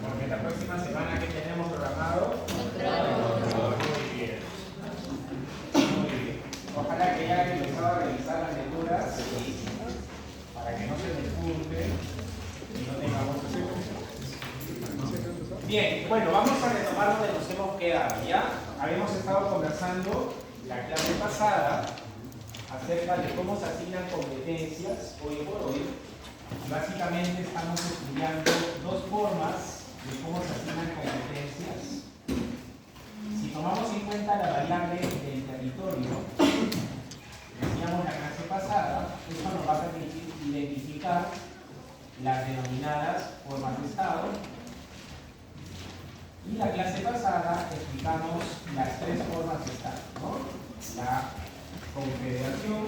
Porque la próxima semana que tenemos programado. Muy bien. Muy bien. Ojalá que ya hayan empezado a revisar las lecturas para que no se disculpe y no tengamos. Bien, bueno, vamos a retomar donde nos hemos quedado. Ya habíamos estado conversando la clase pasada acerca de cómo se asignan competencias hoy por hoy. Básicamente estamos estudiando dos formas de cómo se asignan competencias. Si tomamos en cuenta la variable del territorio, decíamos la clase pasada, esto nos va a permitir identificar las denominadas formas de estado. Y la clase pasada explicamos las tres formas de estado, ¿no? La confederación,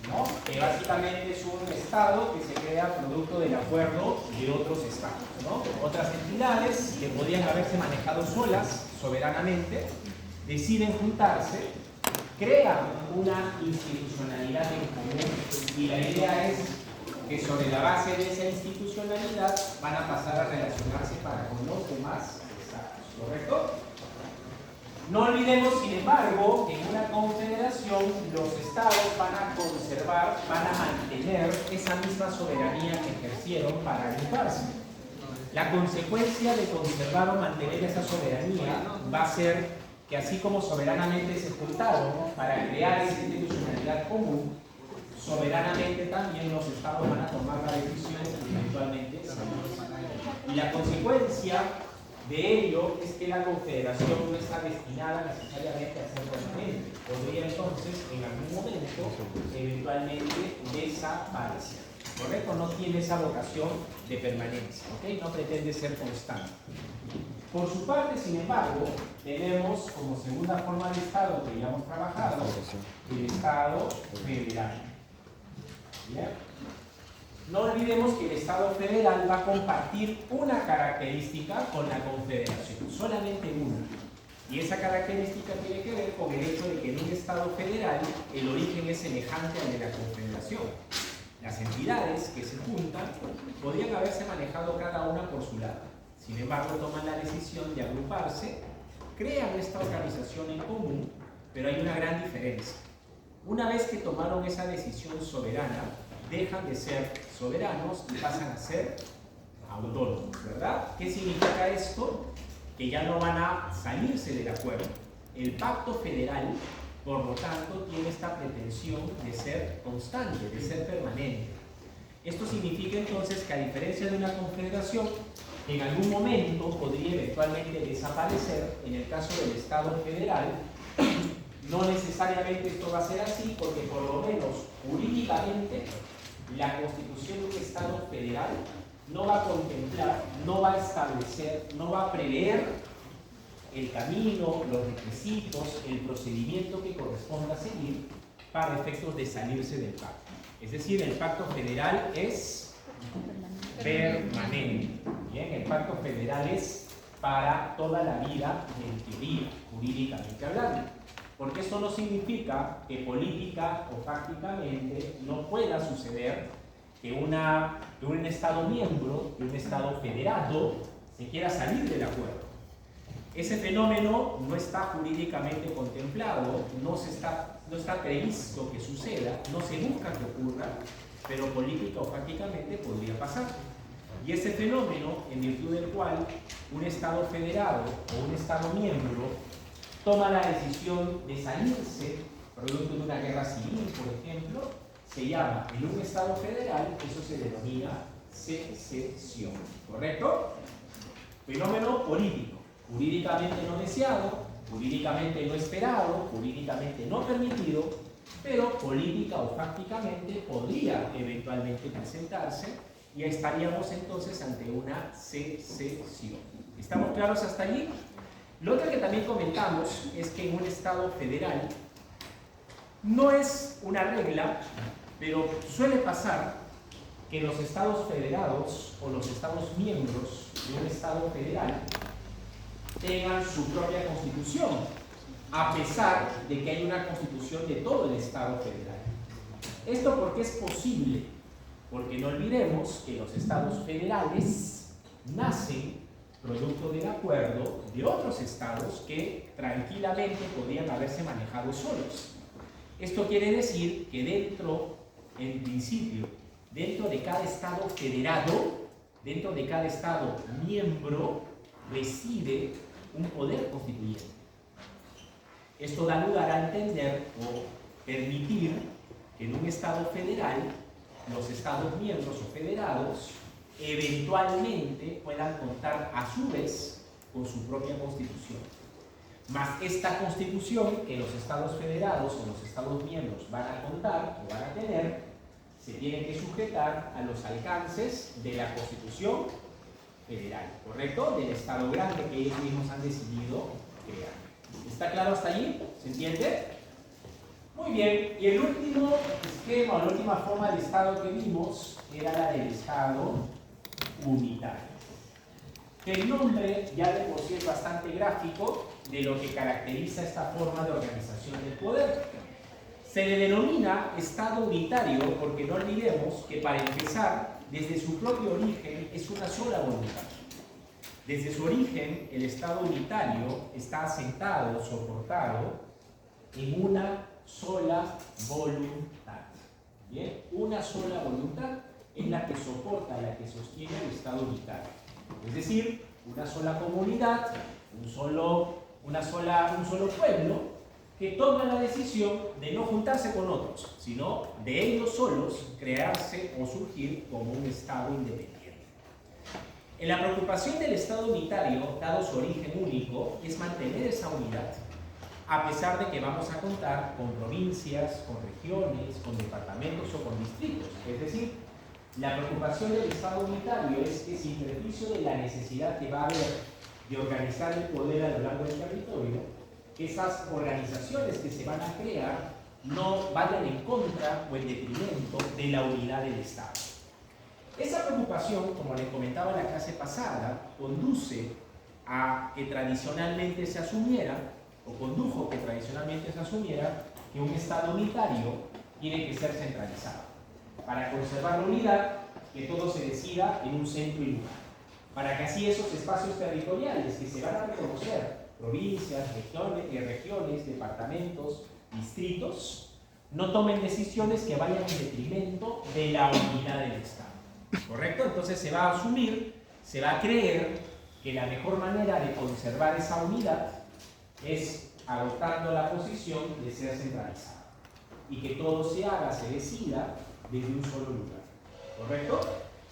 ¿no? Que básicamente es un estado que se crea producto del acuerdo de otros estados, ¿no? Otras entidades que podrían haberse manejado solas, soberanamente, deciden juntarse, crean una institucionalidad en común y la idea es que sobre la base de esa institucionalidad van a pasar a relacionarse para con los demás estados, ¿correcto? No olvidemos, sin embargo, que en una confederación los estados van a conservar, van a mantener esa misma soberanía que ejercieron para agruparse. La consecuencia de conservar o mantener esa soberanía va a ser que así como soberanamente se juntaron para crear esa institucionalidad común, soberanamente también los estados van a tomar la decisión eventualmente. Y la consecuencia de ello es que la confederación no está destinada necesariamente a ser permanente. Podría entonces en algún momento eventualmente desaparecer. ¿Correcto? No tiene esa vocación de permanencia, ¿ok? No pretende ser constante. Por su parte, sin embargo, tenemos como segunda forma de estado que ya hemos trabajado el estado federal. ¿Bien? No olvidemos que el Estado federal va a compartir una característica con la confederación, solamente una. Y esa característica tiene que ver con el hecho de que en un Estado federal el origen es semejante al de la confederación. Las entidades que se juntan podrían haberse manejado cada una por su lado. Sin embargo, toman la decisión de agruparse, crean esta organización en común, pero hay una gran diferencia. Una vez que tomaron esa decisión soberana, dejan de ser soberanos y pasan a ser autónomos, ¿verdad? ¿Qué significa esto? Que ya no van a salirse del acuerdo. El pacto federal, por lo tanto, tiene esta pretensión de ser constante, de ser permanente. Esto significa entonces que a diferencia de una confederación, en algún momento podría eventualmente desaparecer. En el caso del Estado federal, no necesariamente esto va a ser así, porque por lo menos jurídicamente la constitución de un Estado federal no va a contemplar, no va a establecer, no va a prever el camino, los requisitos, el procedimiento que corresponda a seguir para efectos de salirse del pacto. Es decir, el pacto federal es permanente. Bien, el pacto federal es para toda la vida, en teoría, jurídicamente hablando. Porque esto no significa que política o fácticamente no pueda suceder que un Estado miembro, que un Estado federado, se quiera salir del acuerdo. Ese fenómeno no está jurídicamente contemplado, no está previsto que suceda, no se busca que ocurra, pero política o fácticamente podría pasar. Y ese fenómeno, en virtud del cual un Estado federado o un Estado miembro toma la decisión de salirse, producto de una guerra civil, por ejemplo, se llama, en un Estado federal, eso se denomina secesión, ¿correcto? Fenómeno político, jurídicamente no deseado, jurídicamente no esperado, jurídicamente no permitido, pero política o fácticamente podría eventualmente presentarse y estaríamos entonces ante una secesión. ¿Estamos claros hasta allí? Lo otro que también comentamos es que en un Estado federal no es una regla, pero suele pasar que los Estados federados o los Estados miembros de un Estado federal tengan su propia constitución, a pesar de que hay una constitución de todo el Estado federal. Esto porque es posible Porque no olvidemos que los estados federales nacen producto del acuerdo de otros estados que tranquilamente podían haberse manejado solos. Esto quiere decir que en principio, dentro de cada estado federado, dentro de cada estado miembro, reside un poder constituyente. Esto da lugar a entender o permitir que en un estado federal los estados miembros o federados eventualmente puedan contar a su vez con su propia constitución. Más esta constitución que los estados federados o los estados miembros van a contar o van a tener, se tiene que sujetar a los alcances de la constitución federal, ¿correcto? Del estado grande que ellos mismos han decidido crear. ¿Está claro hasta allí? ¿Se entiende? Muy bien, y el último esquema o la última forma de estado que vimos era la del estado unitario. El nombre ya de por sí es bastante gráfico de lo que caracteriza esta forma de organización del poder. Se le denomina estado unitario porque no olvidemos que para empezar, desde su propio origen es una sola voluntad. Desde su origen, el estado unitario está asentado, soportado en una sola voluntad. ¿Bien? Una sola voluntad es la que soporta, la que sostiene el estado unitario. Es decir, una sola comunidad, un solo pueblo que toma la decisión de no juntarse con otros, sino de ellos solos crearse o surgir como un estado independiente. En la preocupación del estado unitario, dado su origen único, es mantener esa unidad, a pesar de que vamos a contar con provincias, con regiones, con departamentos o con distritos. Es decir, la preocupación del estado unitario es que sin perjuicio de la necesidad que va a haber de organizar el poder a lo largo del territorio, esas organizaciones que se van a crear no vayan en contra o en detrimento de la unidad del Estado. Esa preocupación, como les comentaba en la clase pasada, conduce a que tradicionalmente se asumiera, o condujo que tradicionalmente se asumiera, que un Estado unitario tiene que ser centralizado. Para conservar la unidad, que todo se decida en un centro y lugar. Para que así esos espacios territoriales que se van a reconocer, provincias, regiones, departamentos, distritos, no tomen decisiones que vayan en detrimento de la unidad del Estado. ¿Correcto? Entonces se va a asumir, se va a creer que la mejor manera de conservar esa unidad es adoptando la posición de ser centralizada y que todo se haga, se decida desde un solo lugar. ¿Correcto?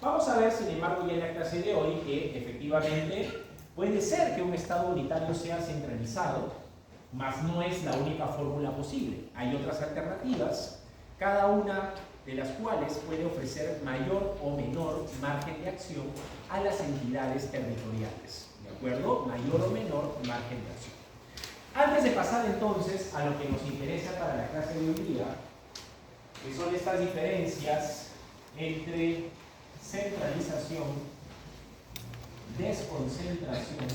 Vamos a ver, sin embargo, ya en la clase de hoy que efectivamente puede ser que un Estado unitario sea centralizado, mas no es la única fórmula posible. Hay otras alternativas, cada una de las cuales puede ofrecer mayor o menor margen de acción a las entidades territoriales. ¿De acuerdo? Mayor o menor margen de acción. Antes de pasar entonces a lo que nos interesa para la clase de hoy día, que son estas diferencias entre centralización, desconcentración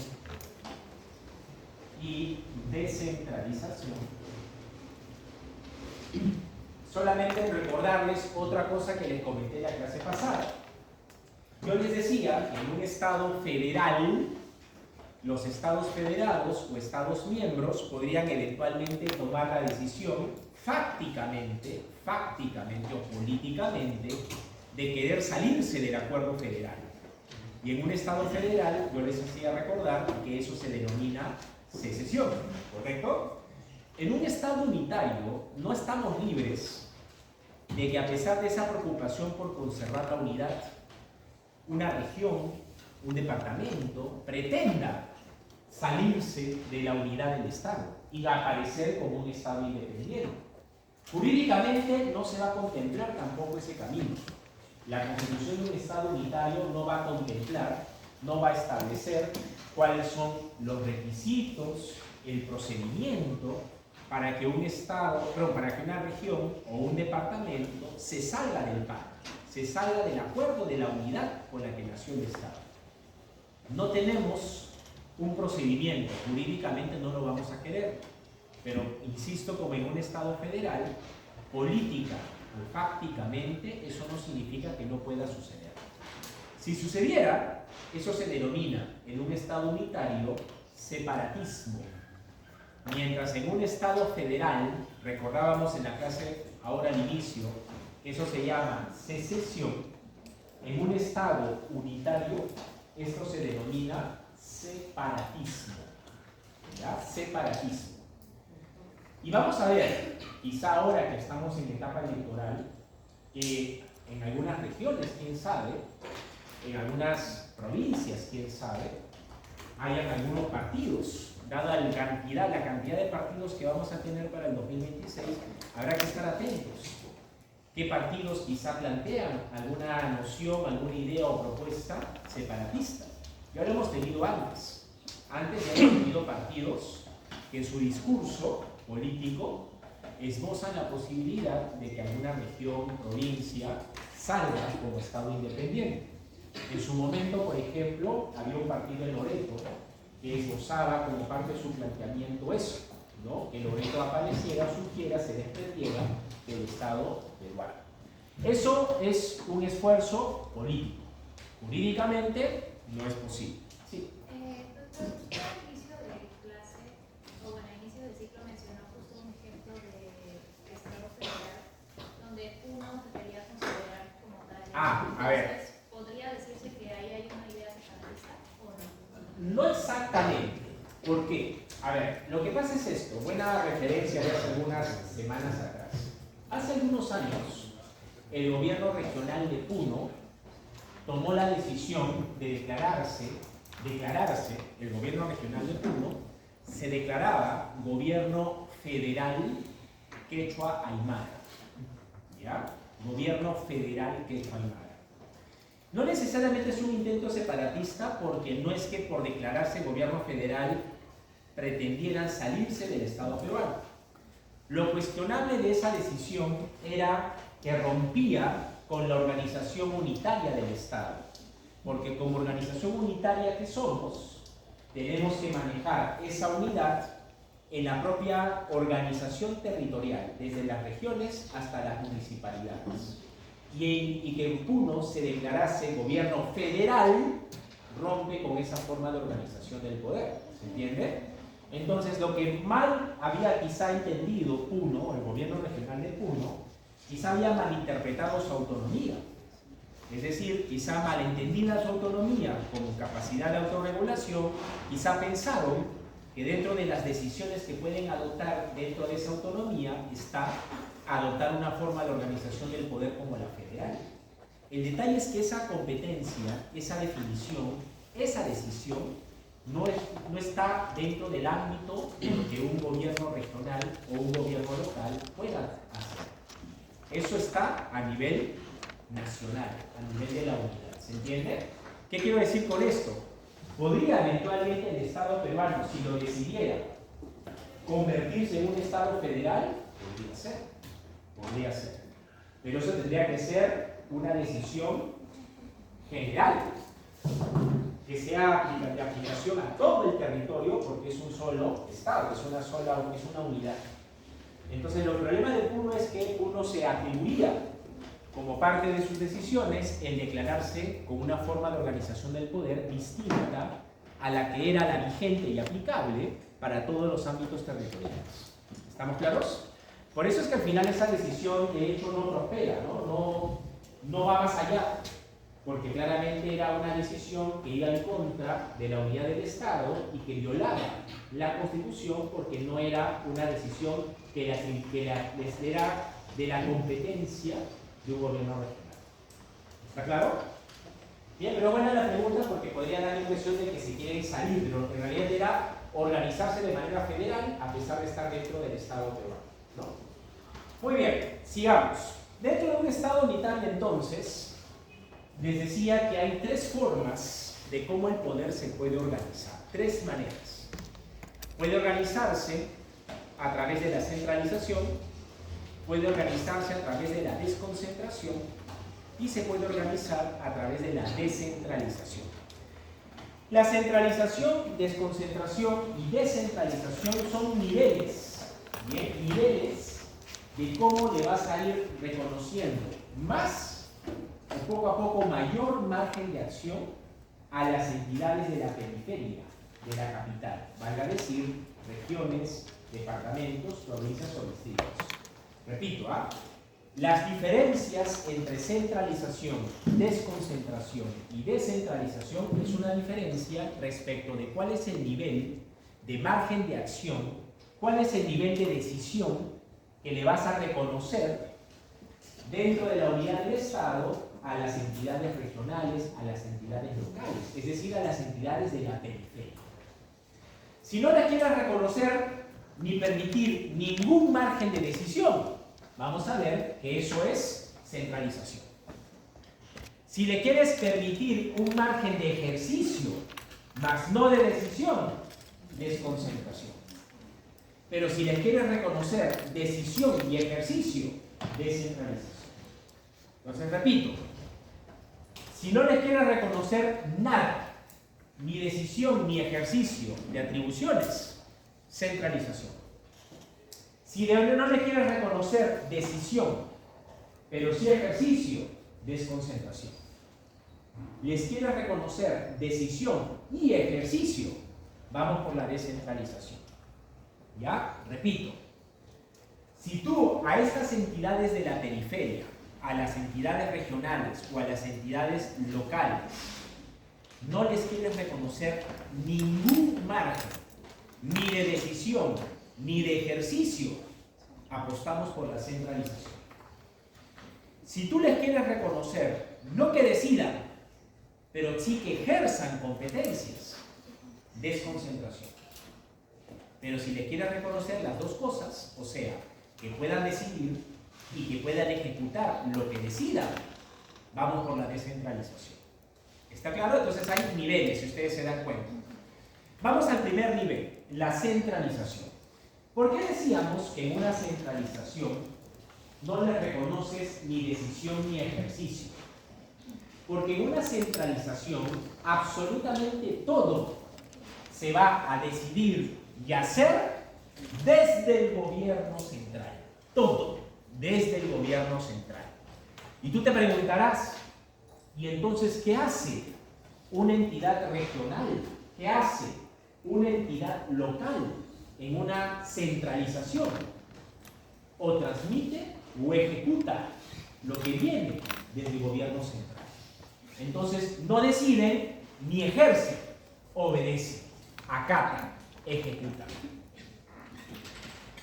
y descentralización. Solamente recordarles otra cosa que les comenté en la clase pasada. Yo les decía que en un estado federal, los estados federados o estados miembros podrían eventualmente tomar la decisión fácticamente o políticamente de querer salirse del acuerdo federal. Y en un estado federal, yo les hacía recordar que eso se denomina secesión, ¿correcto? En un estado unitario no estamos libres de que, a pesar de esa preocupación por conservar la unidad, una región, un departamento, pretenda salirse de la unidad del Estado y aparecer como un Estado independiente. Jurídicamente no se va a contemplar tampoco ese camino. La constitución de un Estado unitario no va a contemplar, no va a establecer cuáles son los requisitos, el procedimiento para que un Estado, para que una región o un departamento se salga del pacto, se salga del acuerdo de la unidad con la que nació el Estado. No tenemos un procedimiento, jurídicamente no lo vamos a querer, pero insisto, como en un Estado federal, política fácticamente, eso no significa que no pueda suceder. Si sucediera, eso se denomina en un Estado unitario separatismo. Mientras en un Estado federal, recordábamos en la clase ahora al inicio, eso se llama secesión, en un Estado unitario esto se denomina separatismo. ¿Ya? Separatismo. Y vamos a ver, quizá ahora que estamos en etapa electoral, que en algunas regiones, quién sabe, en algunas provincias, quién sabe, hayan algunos partidos. Dada la cantidad de partidos que vamos a tener para el 2026, habrá que estar atentos. ¿Qué partidos quizá plantean alguna noción, alguna idea o propuesta separatista? Ya lo hemos tenido antes. Antes ya hemos tenido partidos que en su discurso político esbozan la posibilidad de que alguna región, provincia, salga como Estado independiente. En su momento, por ejemplo, había un partido en Loreto que esbozaba como parte de su planteamiento eso, ¿no? Que Loreto apareciera, surgiera, se desprendiera del Estado peruano. Eso es un esfuerzo político. Jurídicamente no es posible. Sí. Doctor, usted al inicio de clase, o bueno, al inicio del ciclo mencionó justo un ejemplo de Estado federal, donde uno debería considerar como tal. A ver. ¿Podría decirse que ahí hay una idea separatista o no? No exactamente. ¿Por qué? A ver, lo que pasa es esto. Buena referencia de hace algunas semanas atrás. Hace algunos años, el gobierno regional de Puno tomó la decisión de declararse, el gobierno regional de Puno se declaraba gobierno federal quechua aymara. ¿Ya? Gobierno federal quechua aymara. No necesariamente es un intento separatista, porque no es que por declararse gobierno federal pretendieran salirse del Estado peruano. Lo cuestionable de esa decisión era que rompía con la organización unitaria del Estado, porque como organización unitaria que somos, tenemos que manejar esa unidad en la propia organización territorial, desde las regiones hasta las municipalidades. Y que en Puno se declarase gobierno federal rompe con esa forma de organización del poder, ¿se entiende? Entonces, lo que mal había quizá entendido Puno, el gobierno regional de Puno, quizá había malinterpretado su autonomía. Es decir, quizá malentendida su autonomía como capacidad de autorregulación, quizá pensaron que dentro de las decisiones que pueden adoptar dentro de esa autonomía está adoptar una forma de organización del poder como la federal. El detalle es que esa competencia, esa definición, esa decisión no está dentro del ámbito de lo que un gobierno regional o un gobierno local pueda hacer. Eso está a nivel nacional, a nivel de la unidad. ¿Se entiende? ¿Qué quiero decir con esto? Podría eventualmente el Estado peruano, si lo decidiera, convertirse en un Estado federal. Podría ser. Pero eso tendría que ser una decisión general, que sea de aplicación a todo el territorio, porque es un solo Estado, es una unidad. Entonces, el problema de Puno es que uno se atribuía como parte de sus decisiones el declararse con una forma de organización del poder distinta a la que era la vigente y aplicable para todos los ámbitos territoriales. ¿Estamos claros? Por eso es que al final esa decisión de hecho no prospera, no va más allá, porque claramente era una decisión que iba en contra de la unidad del Estado y que violaba la Constitución, porque no era una decisión que les era de la competencia de un gobierno regional. ¿Está claro? Bien, pero buena la pregunta, porque podría dar la impresión de que se quieren salir, pero en realidad era organizarse de manera federal a pesar de estar dentro del Estado peruano, ¿no? Muy bien, sigamos. Dentro de un Estado unitario, entonces, les decía que hay tres formas de cómo el poder se puede organizar. Tres maneras. Puede organizarse a través de la centralización, puede organizarse a través de la desconcentración y se puede organizar a través de la descentralización. La centralización, desconcentración y descentralización son niveles, ¿bien? Niveles de cómo le vas a ir reconociendo más o poco a poco mayor margen de acción a las entidades de la periferia de la capital, valga decir, regiones, departamentos, provincias o distritos. Repito, las diferencias entre centralización, desconcentración y descentralización es una diferencia respecto de cuál es el nivel de margen de acción, cuál es el nivel de decisión que le vas a reconocer dentro de la unidad del Estado a las entidades regionales, a las entidades locales, es decir, a las entidades de la periferia. Si no le quieres reconocer ni permitir ningún margen de decisión, vamos a ver que eso es centralización. Si le quieres permitir un margen de ejercicio, mas no de decisión, desconcentración. Pero si le quieres reconocer decisión y ejercicio, descentralización. Entonces, repito, si no le quieres reconocer nada, ni decisión ni ejercicio de atribuciones, centralización. Si no le quieres reconocer decisión, pero sí ejercicio, desconcentración. Les quieres reconocer decisión y ejercicio, vamos por la descentralización. ¿Ya? Repito. Si tú a estas entidades de la periferia, a las entidades regionales o a las entidades locales, no les quieres reconocer ningún margen, ni de decisión, ni de ejercicio, apostamos por la centralización. Si tú les quieres reconocer, no que decidan, pero sí que ejerzan competencias, desconcentración. Pero si les quieres reconocer las dos cosas, o sea, que puedan decidir y que puedan ejecutar lo que decidan, vamos por la descentralización. ¿Está claro? Entonces hay niveles, si ustedes se dan cuenta. Vamos al primer nivel, la centralización. ¿Por qué decíamos que en una centralización no le reconoces ni decisión ni ejercicio? Porque en una centralización absolutamente todo se va a decidir y hacer desde el gobierno central. Todo desde el gobierno central. Y tú te preguntarás, ¿y entonces qué hace una entidad regional? ¿Qué hace una entidad local en una centralización? O transmite o ejecuta lo que viene desde el gobierno central. Entonces no decide ni ejerce, obedece, acata, ejecuta.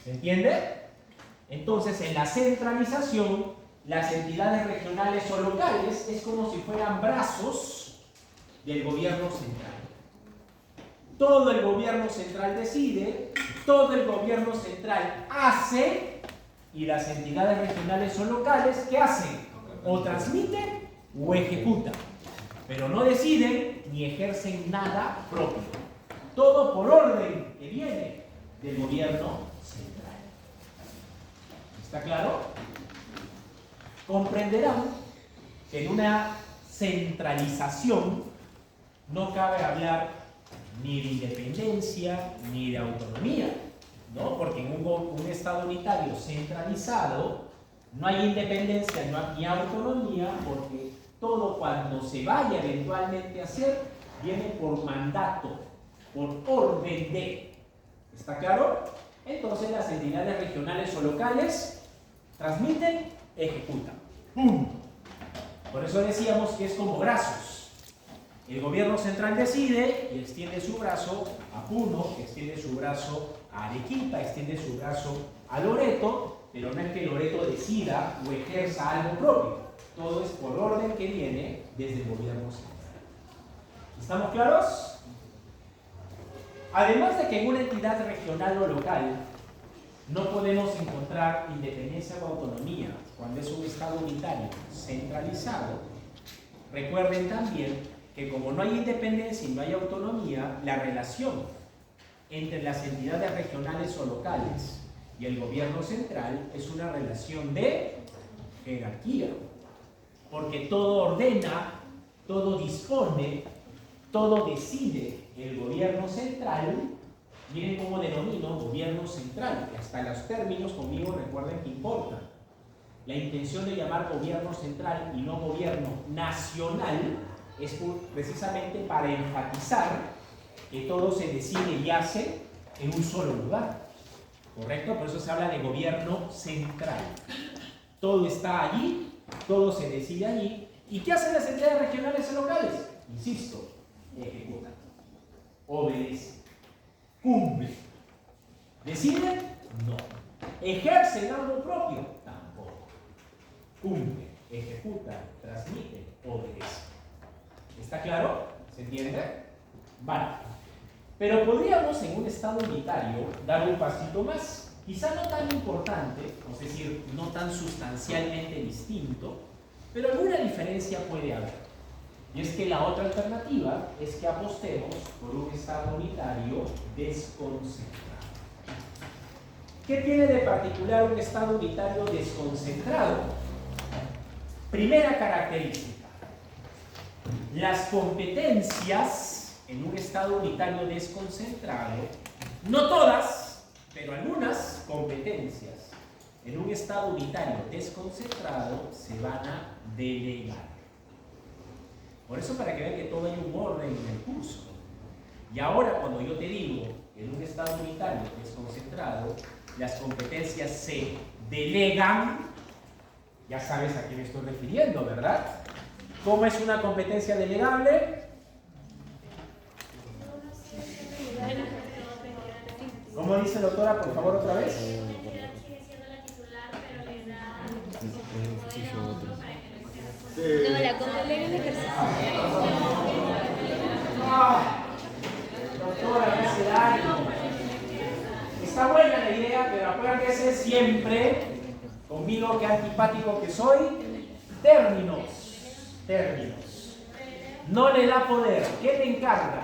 ¿Se entiende? Entonces en la centralización, las entidades regionales o locales es como si fueran brazos del gobierno central. Todo el gobierno central decide, todo el gobierno central hace, y las entidades regionales o locales, ¿qué hacen? O transmiten o ejecutan, pero no deciden ni ejercen nada propio. Todo por orden que viene del gobierno central. ¿Está claro? Comprenderán que en una centralización no cabe hablar ni de independencia ni de autonomía, ¿no? Porque en un Estado unitario centralizado no hay independencia, no hay ni autonomía, porque todo cuando se vaya eventualmente a hacer viene por mandato, por orden de. ¿Está claro? Entonces las entidades regionales o locales transmiten, ejecutan. ¡Pum! Por eso decíamos que es como brazos. El gobierno central decide y extiende su brazo a Puno, extiende su brazo a Arequipa, extiende su brazo a Loreto, pero no es que Loreto decida o ejerza algo propio. Todo es por orden que viene desde el gobierno central. ¿Estamos claros? Además de que en una entidad regional o local no podemos encontrar independencia o autonomía cuando es un Estado unitario centralizado, recuerden también que como no hay independencia y no hay autonomía, la relación entre las entidades regionales o locales y el gobierno central es una relación de jerarquía, porque todo ordena, todo dispone, todo decide el gobierno central Miren cómo denomino gobierno central, que hasta los términos conmigo recuerden que importan. La intención de llamar gobierno central y no gobierno nacional es precisamente para enfatizar que todo se decide y hace en un solo lugar. ¿Correcto? Por eso se habla de gobierno central. Todo está allí, todo se decide allí. ¿Y qué hacen las entidades regionales y locales? Insisto, ejecutan, obedecen, cumplen. ¿Deciden? No. ¿Ejercen algo propio? Tampoco. Cumplen, ejecutan, transmiten, obedecen. ¿Está claro? ¿Se entiende? Vale. Pero podríamos en un estado unitario dar un pasito más, quizá no tan importante, es decir, no tan sustancialmente distinto, pero alguna diferencia puede haber. Y es que la otra alternativa es que apostemos por un estado unitario desconcentrado. ¿Qué tiene de particular un estado unitario desconcentrado? Primera característica, las competencias en un estado unitario desconcentrado, no todas, pero algunas competencias en un estado unitario desconcentrado se van a delegar. Por eso, para que vean que todo hay un orden en el curso. Y ahora, cuando yo te digo que en un estado unitario desconcentrado las competencias se delegan, ya sabes a qué me estoy refiriendo, ¿verdad? ¿Cómo es una competencia delegable? ¿Cómo dice, doctora, por favor, otra vez? No, la delega el ejercicio. Doctora, me hace daño. Está buena la idea, pero acuérdense siempre, conmigo que antipático que soy, términos. No le da poder. ¿Qué le encarga?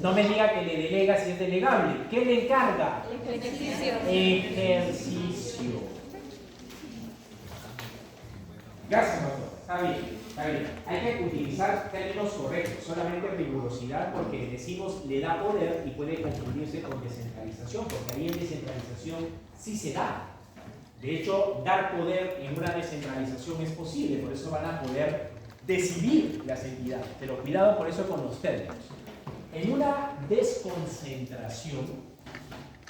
No me diga que le delega si es delegable. ¿Qué le encarga? Ejercicio. Gracias, doctor. Está bien. Hay que utilizar términos correctos, solamente rigurosidad, porque decimos le da poder y puede confundirse con descentralización, porque ahí en descentralización sí se da. De hecho, dar poder en una descentralización es posible, por eso van a poder decidir las entidades. Pero cuidado por eso con los términos. En una desconcentración,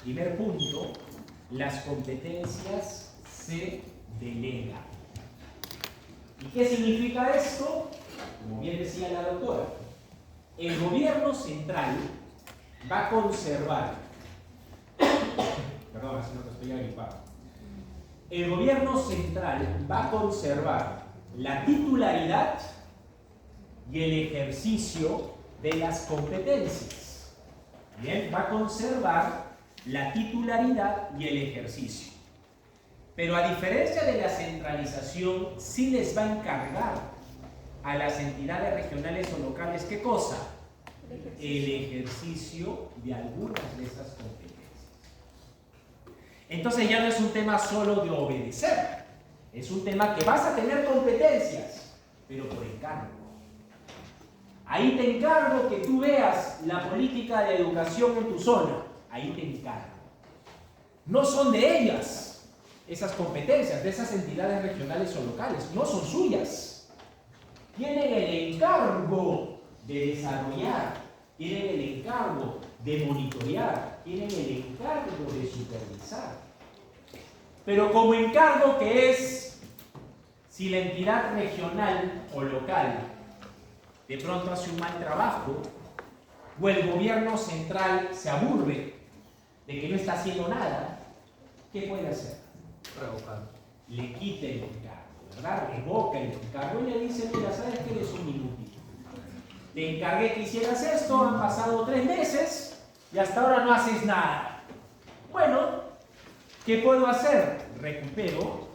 primer punto, las competencias se delegan. ¿Y qué significa esto? Como bien decía la doctora, el gobierno central va a conservar, perdón, así no te estoy agripado. El gobierno central va a conservar la titularidad y el ejercicio de las competencias. Bien, va a conservar la titularidad y el ejercicio. Pero a diferencia de la centralización, sí les va a encargar a las entidades regionales o locales, ¿qué cosa? El ejercicio de algunas de esas competencias. Entonces ya no es un tema solo de obedecer, es un tema que vas a tener competencias, pero por encargo. Ahí te encargo que tú veas la política de educación en tu zona, ahí te encargo. No son de ellas esas competencias, de esas entidades regionales o locales, no son suyas. Tienen el encargo de desarrollar, tienen el encargo de monitorear, tienen el encargo de supervisar. Pero como encargo que es, si la entidad regional o local de pronto hace un mal trabajo, o el gobierno central se aburre de que no está haciendo nada, ¿qué puede hacer? Revocar. Le quita el encargo, ¿verdad? Revoca el encargo y le dice, mira, ¿sabes qué? Eres un inútil. Te encargué que hicieras esto, han pasado 3 meses y hasta ahora no haces nada. Bueno, ¿qué puedo hacer? Recupero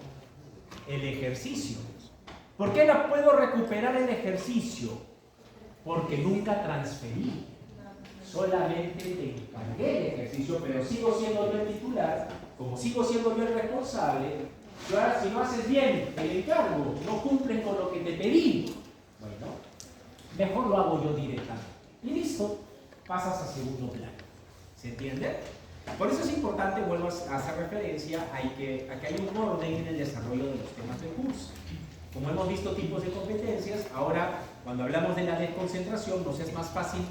el ejercicio. ¿Por qué no puedo recuperar el ejercicio? Porque nunca transferí. Solamente te encargué el ejercicio, pero sigo siendo yo el titular. Como sigo siendo yo el responsable, y ahora si no haces bien el encargo, no cumples con lo que te pedí, bueno, mejor lo hago yo directamente. Y listo. pasas a segundo plano. ¿Se entiende? Por eso es importante, vuelvo a hacer referencia a que hay un orden en el desarrollo de los temas del curso. Como hemos visto tipos de competencias, ahora cuando hablamos de la desconcentración nos es más fácil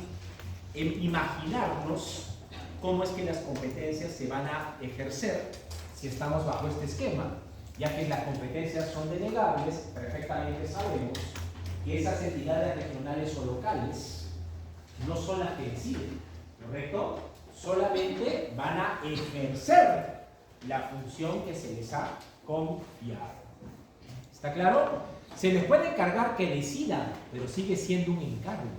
imaginarnos cómo es que las competencias se van a ejercer si estamos bajo este esquema, ya que las competencias son delegables. Perfectamente sabemos que esas entidades regionales o locales no son las que deciden, ¿correcto? Solamente van a ejercer la función que se les ha confiado. ¿Está claro? Se les puede encargar que decidan, pero sigue siendo un encargo.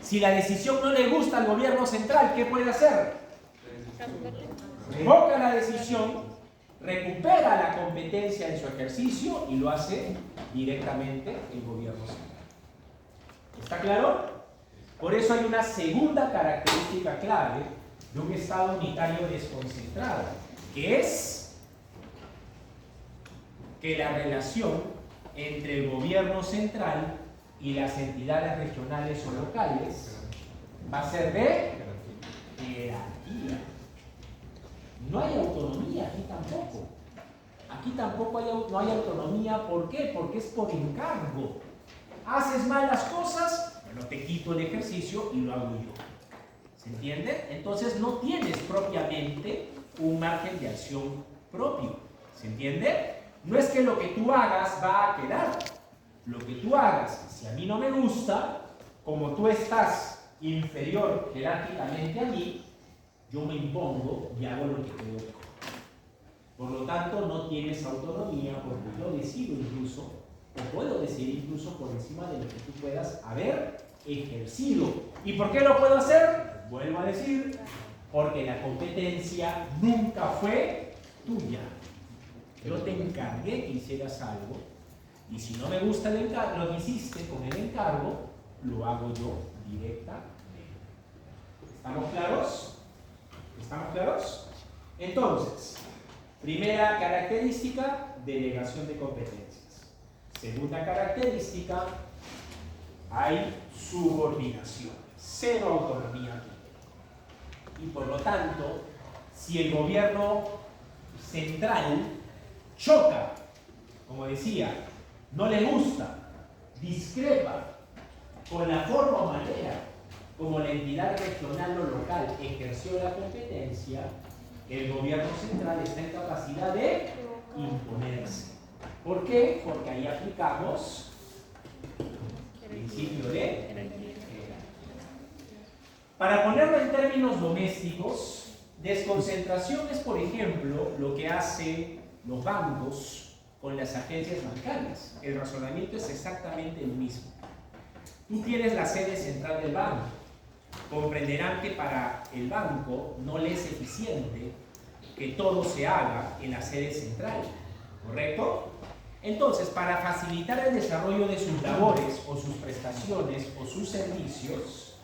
Si la decisión no le gusta al gobierno central, ¿qué puede hacer? Revoca la decisión, recupera la competencia en su ejercicio y lo hace directamente el gobierno central. ¿Está claro? Por eso hay una segunda característica clave de un Estado unitario desconcentrado, que es que la relación entre el gobierno central y las entidades regionales o locales va a ser de jerarquía. No hay autonomía aquí tampoco. Aquí tampoco no hay autonomía. ¿Por qué? Porque es por encargo. Haces mal las cosas, bueno, te quito el ejercicio y lo hago yo. ¿Se entiende? Entonces no tienes propiamente un margen de acción propio. ¿Se entiende? No es que lo que tú hagas va a quedar. Lo que tú hagas, si a mí no me gusta, como tú estás inferior jerárquicamente a mí, yo me impongo y hago lo que creo mejor. Por lo tanto, no tienes autonomía porque yo decido incluso, o puedo decidir incluso por encima de lo que tú puedas haber ejercido. ¿Y por qué lo puedo hacer? Vuelvo a decir, porque la competencia nunca fue tuya. Yo te encargué que hicieras algo, y si no me gusta el encargo, lo que hiciste con el encargo, lo hago yo directamente. ¿Estamos claros? ¿Estamos claros? Entonces, primera característica, delegación de competencias. Segunda característica, hay subordinación. Cero autonomía aquí. Y por lo tanto, si el gobierno central choca, como decía, no le gusta, discrepa con la forma o manera como la entidad regional o local ejerció la competencia, el gobierno central está en capacidad de imponerse. ¿Por qué? Porque ahí aplicamos el principio de jerarquía. Para ponerlo en términos domésticos, desconcentración es, por ejemplo, lo que hacen los bancos con las agencias bancarias. El razonamiento es exactamente el mismo. Tú tienes la sede central del banco. Comprenderán que para el banco no le es eficiente que todo se haga en la sede central, ¿correcto? Entonces, para facilitar el desarrollo de sus labores o sus prestaciones o sus servicios,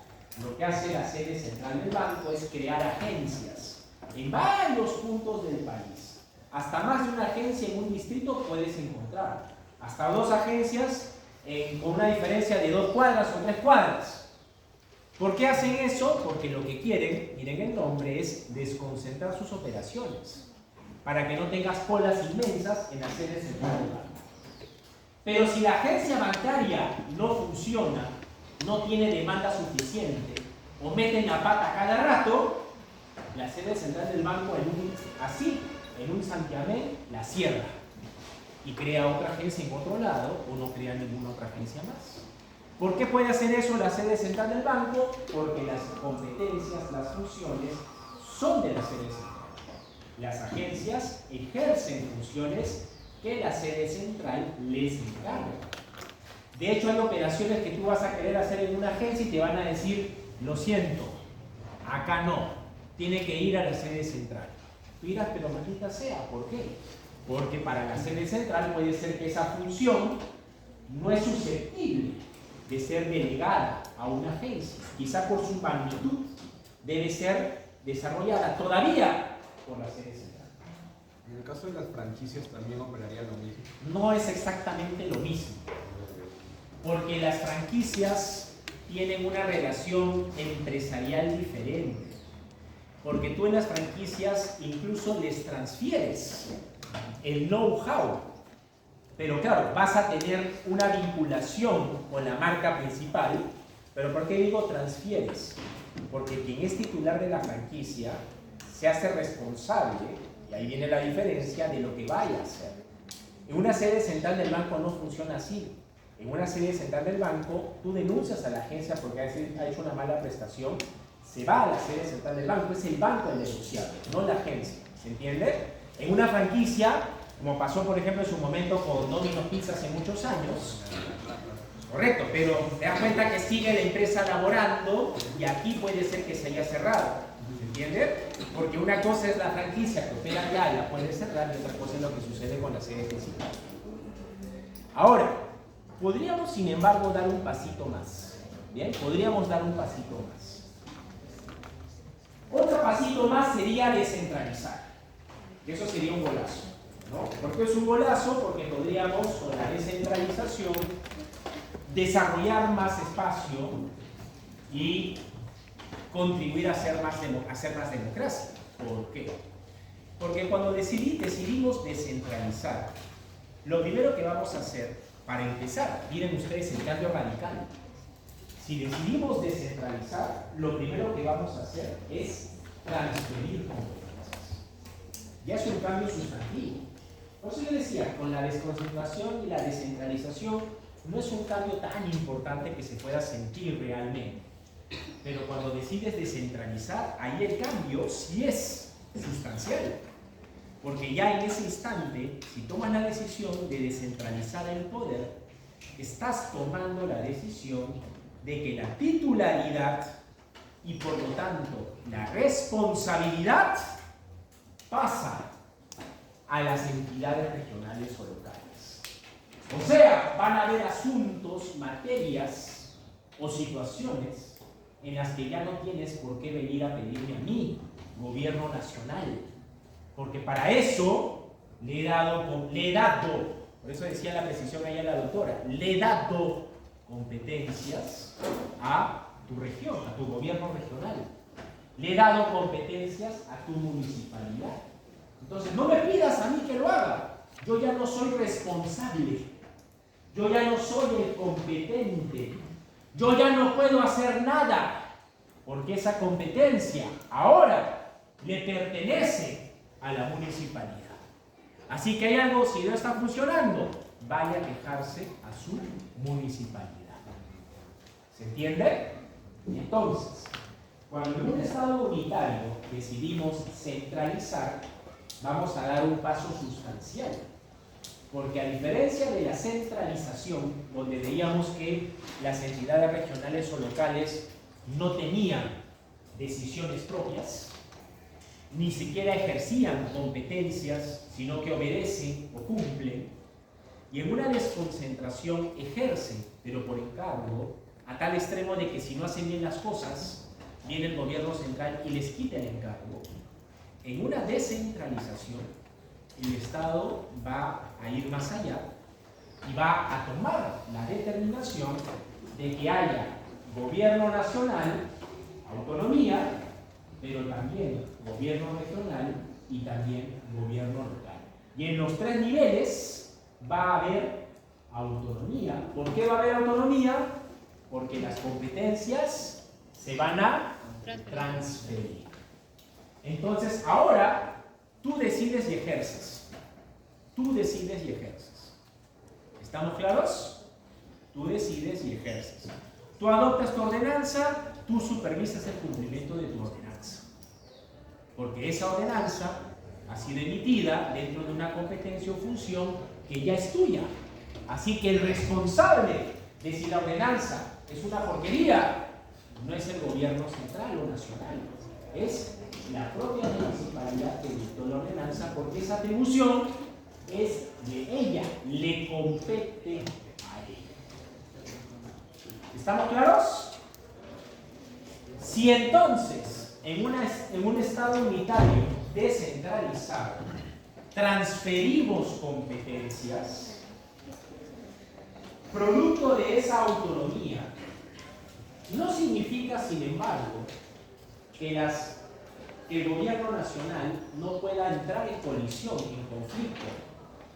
lo que hace la sede central del banco es crear agencias en varios puntos del país. Hasta más de una agencia en un distrito puedes encontrar. Hasta 2 agencias con una diferencia de 2 cuadras o 3 cuadras. ¿Por qué hacen eso? Porque lo que quieren, miren el nombre, es desconcentrar sus operaciones para que no tengas colas inmensas en la sede central del banco. Pero si la agencia bancaria no funciona, no tiene demanda suficiente o meten la pata cada rato, la sede central del banco en un santiamén la cierra y crea otra agencia en otro lado o no crea ninguna otra agencia más. ¿Por qué puede hacer eso la sede central del banco? Porque las competencias, las funciones son de la sede central. Las agencias ejercen funciones que la sede central les encarga. De hecho, hay operaciones que tú vas a querer hacer en una agencia y te van a decir, lo siento, acá no, tiene que ir a la sede central. Tú dirás, pero maldita sea, ¿por qué? Porque para la sede central puede ser que esa función no es susceptible de ser delegada a una agencia. Quizá por su magnitud debe ser desarrollada todavía por la sede central. En el caso de las franquicias también operaría lo mismo. No es exactamente lo mismo, porque las franquicias tienen una relación empresarial diferente. Porque tú en las franquicias incluso les transfieres el know-how. Pero claro, vas a tener una vinculación con la marca principal. ¿Pero por qué digo transfieres? Porque quien es titular de la franquicia se hace responsable, y ahí viene la diferencia, de lo que vaya a hacer. En una sede central del banco no funciona así. En una sede central del banco, tú denuncias a la agencia porque ha hecho una mala prestación, se va a la sede central del banco, es el banco el denunciado, no la agencia. ¿Se entiende? En una franquicia, como pasó por ejemplo en su momento con Domino's Pizza hace muchos años, correcto, pero te das cuenta que sigue la empresa laborando y aquí puede ser que se haya cerrado. ¿Se entiende? Porque una cosa es la franquicia que opera ya y la puede cerrar, y otra cosa es lo que sucede con la sede principal. Ahora, podríamos sin embargo dar un pasito más. ¿Bien? Podríamos dar un pasito más. Otro pasito más sería descentralizar. Y eso sería un golazo, ¿no? ¿Por qué es un golazo? Porque podríamos, con la descentralización, desarrollar más espacio y contribuir a hacer más democracia. ¿Por qué? Porque cuando decidimos descentralizar, lo primero que vamos a hacer, para empezar, miren ustedes el cambio radical. Si decidimos descentralizar, lo primero que vamos a hacer es transferir competencias. Ya es un cambio sustantivo. Por eso yo decía, con la desconcentración y la descentralización, no es un cambio tan importante que se pueda sentir realmente. Pero cuando decides descentralizar, ahí el cambio sí es sustancial. Porque ya en ese instante, si tomas la decisión de descentralizar el poder, estás tomando la decisión de que la titularidad y por lo tanto la responsabilidad pasa a las entidades regionales o locales. O sea, van a haber asuntos, materias o situaciones en las que ya no tienes por qué venir a pedirme a mí, gobierno nacional, porque para eso le he dado, por eso decía la precisión allá la doctora, le he dado competencias a tu región, a tu gobierno regional, le he dado competencias a tu municipalidad. Entonces, no me pidas a mí que lo haga, yo ya no soy responsable, yo ya no soy el competente, yo ya no puedo hacer nada, porque esa competencia ahora le pertenece a la municipalidad. Así que hay algo, si no está funcionando, vaya a quejarse a su municipalidad. ¿Se entiende? Entonces, cuando en un estado unitario decidimos centralizar, vamos a dar un paso sustancial. Porque a diferencia de la centralización, donde veíamos que las entidades regionales o locales no tenían decisiones propias, ni siquiera ejercían competencias, sino que obedecen o cumplen, y en una desconcentración ejercen, pero por encargo, a tal extremo de que si no hacen bien las cosas, viene el gobierno central y les quita el encargo. En una descentralización, el Estado va a ir más allá y va a tomar la determinación de que haya gobierno nacional, autonomía, pero también gobierno regional y también gobierno local. Y en los tres niveles va a haber autonomía. ¿Por qué va a haber autonomía? Porque las competencias se van a transferir. Entonces, ahora tú decides y ejerces. Tú decides y ejerces. ¿Estamos claros? Tú decides y ejerces. Tú adoptas tu ordenanza, tú supervisas el cumplimiento de tu ordenanza. Porque esa ordenanza ha sido emitida dentro de una competencia o función que ya es tuya. Así que el responsable de si la ordenanza es una porquería no es el gobierno central o nacional, es la propia municipalidad que dictó la ordenanza, porque esa atribución es de ella, le compete a ella. ¿Estamos claros? Si entonces en un estado unitario descentralizado transferimos competencias, producto de esa autonomía, No significa, sin embargo, que el gobierno nacional no pueda entrar en colisión, en conflicto,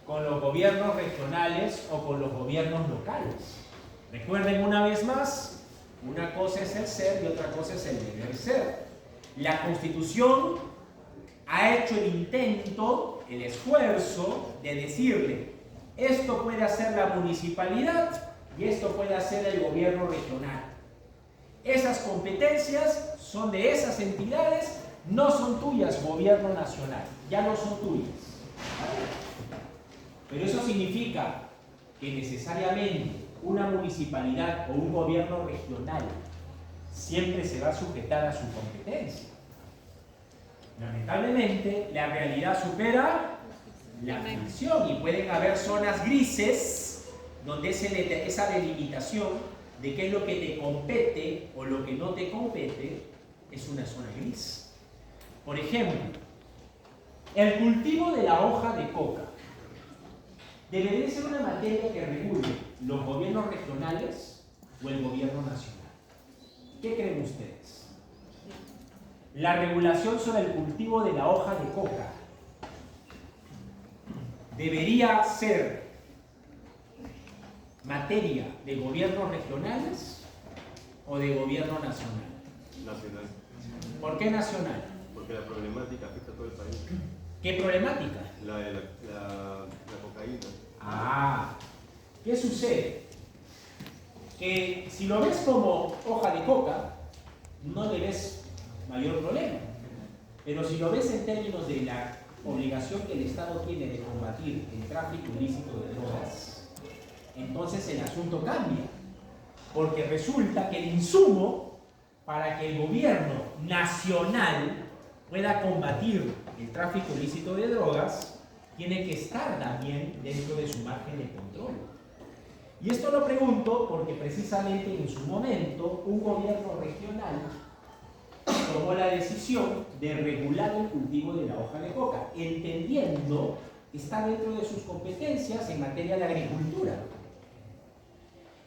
con los gobiernos regionales o con los gobiernos locales. Recuerden una vez más, una cosa es el ser y otra cosa es el deber ser. La Constitución ha hecho el intento, el esfuerzo de decirle, esto puede hacer la municipalidad y esto puede hacer el gobierno regional. Esas competencias son de esas entidades, no son tuyas, gobierno nacional, ya no son tuyas. Pero eso significa que necesariamente una municipalidad o un gobierno regional siempre se va a sujetar a su competencia. Lamentablemente, la realidad supera la ficción y pueden haber zonas grises donde esa delimitación de qué es lo que te compete o lo que no te compete es una zona gris. Por ejemplo, el cultivo de la hoja de coca debería ser una materia que regule los gobiernos regionales o el gobierno nacional. ¿Qué creen ustedes? La regulación sobre el cultivo de la hoja de coca debería ser materia de gobiernos regionales o de gobierno nacional. Nacional. ¿Por qué nacional? Porque la problemática afecta a todo el país. ¿Qué problemática? La cocaína. Ah, ¿qué sucede? Que si lo ves como hoja de coca, no le ves mayor problema. Pero si lo ves en términos de la obligación que el Estado tiene de combatir el tráfico ilícito de drogas, entonces el asunto cambia. Porque resulta que el insumo para que el gobierno nacional pueda combatir el tráfico ilícito de drogas tiene que estar también dentro de su margen de control. Y esto lo pregunto porque precisamente en su momento un gobierno regional tomó la decisión de regular el cultivo de la hoja de coca, entendiendo que está dentro de sus competencias en materia de agricultura.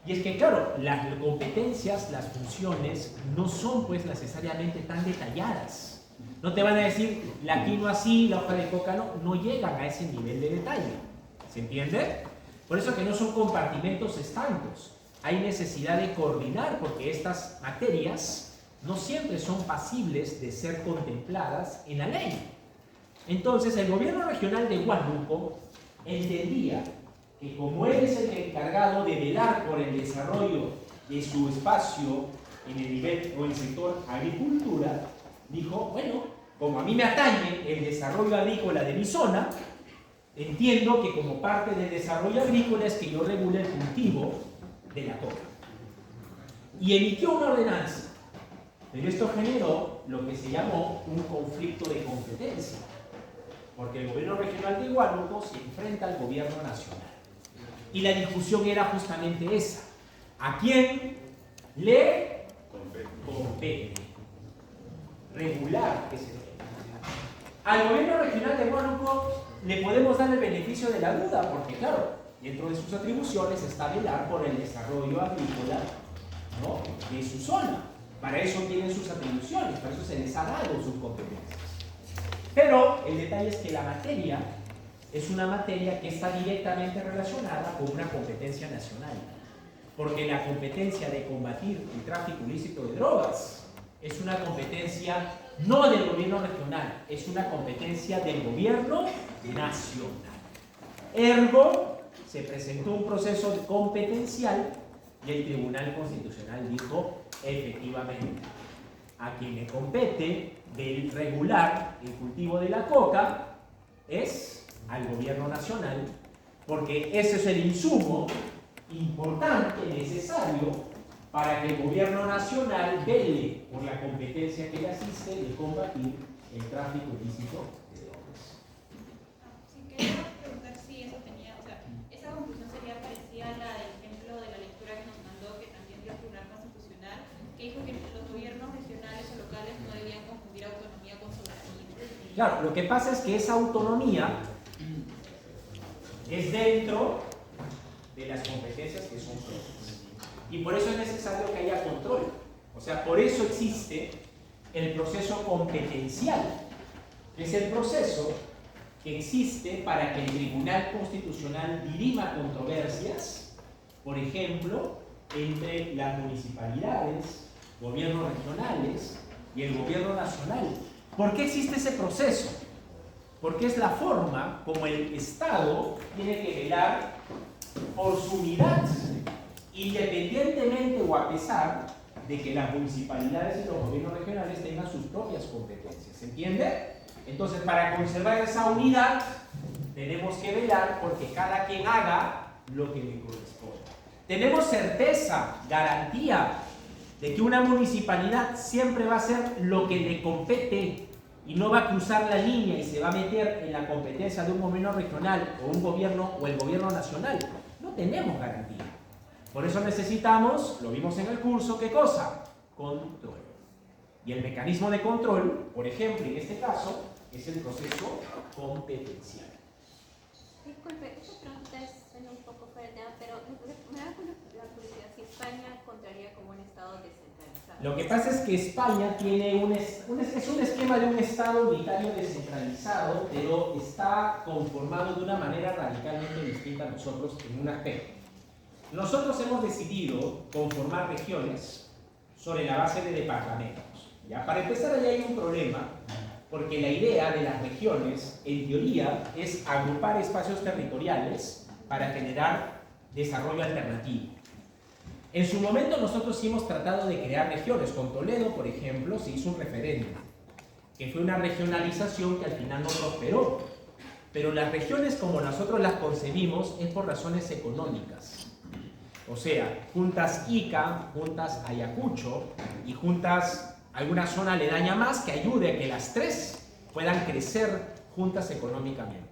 Y es que, claro, las competencias, las funciones, no son pues necesariamente tan detalladas. No te van a decir, la quinoa sí, la hoja de coca no, no llegan a ese nivel de detalle. ¿Se entiende? Por eso que no son compartimentos estancos. Hay necesidad de coordinar porque estas materias no siempre son pasibles de ser contempladas en la ley. Entonces, el gobierno regional de Huánuco entendía que como él es el encargado de velar por el desarrollo de su espacio en el nivel o el sector agricultura, dijo, bueno, como a mí me atañe el desarrollo agrícola de mi zona, entiendo que como parte del desarrollo agrícola es que yo regule el cultivo de la coca. Y emitió una ordenanza, pero esto generó lo que se llamó un conflicto de competencia, porque el gobierno regional de Huánuco se enfrenta al gobierno nacional. Y la discusión era justamente esa. ¿A quién le compete? Regular ese tema. Al gobierno regional de Huánuco le podemos dar el beneficio de la duda, porque claro, dentro de sus atribuciones está velar por el desarrollo agrícola, ¿no?, de su zona. Para eso tienen sus atribuciones, para eso se les ha dado sus competencias. Pero el detalle es que la materia es una materia que está directamente relacionada con una competencia nacional. Porque la competencia de combatir el tráfico ilícito de drogas es una competencia no del gobierno regional, es una competencia del gobierno nacional. Ergo, se presentó un proceso competencial y el Tribunal Constitucional dijo, efectivamente, a quien le compete del regular el cultivo de la coca es al gobierno nacional, porque ese es el insumo importante, necesario, para que el gobierno nacional vele por la competencia que le asiste de combatir el tráfico ilícito de drogas. Sí, quería preguntar si eso tenía, o sea, esa conclusión sería parecida a la del ejemplo de la lectura que nos mandó, que también dio el Tribunal Constitucional, que dijo que los gobiernos regionales o locales no debían confundir autonomía con soberanía. Claro, lo que pasa es que esa autonomía es dentro de las competencias que son propias. Y por eso es necesario que haya control. sea, por eso existe el proceso competencial, que es el proceso que existe para que el Tribunal Constitucional dirima controversias, por ejemplo, entre las municipalidades, gobiernos regionales y el gobierno nacional. ¿Por qué existe ese proceso? Porque es la forma como el Estado tiene que velar por su unidad, independientemente o a pesar de que las municipalidades y los gobiernos regionales tengan sus propias competencias. ¿Se entiende? Entonces, para conservar esa unidad, tenemos que velar porque cada quien haga lo que le corresponde. Tenemos certeza, garantía, de que una municipalidad siempre va a hacer lo que le compete y no va a cruzar la línea y se va a meter en la competencia de un gobierno regional o un gobierno o el gobierno nacional. No tenemos garantía. Por eso necesitamos, lo vimos en el curso, ¿qué cosa? Control. Y el mecanismo de control, por ejemplo, en este caso, es el proceso competencial. Disculpe, esta pregunta suena un poco fuera de tema, pero me da la curiosidad si España contaría como un Estado descentralizado. Lo que pasa es que España tiene es un esquema de un Estado unitario descentralizado, pero está conformado de una manera radicalmente distinta a nosotros en un aspecto. Nosotros hemos decidido conformar regiones sobre la base de departamentos. ¿Ya? Para empezar, ahí hay un problema, porque la idea de las regiones, en teoría, es agrupar espacios territoriales para generar desarrollo alternativo. En su momento nosotros sí hemos tratado de crear regiones. Con Toledo, por ejemplo, se hizo un referéndum, que fue una regionalización que al final no prosperó. Pero las regiones como nosotros las concebimos es por razones económicas. O sea, juntas Ica, juntas Ayacucho y juntas alguna zona aledaña más que ayude a que las tres puedan crecer juntas económicamente.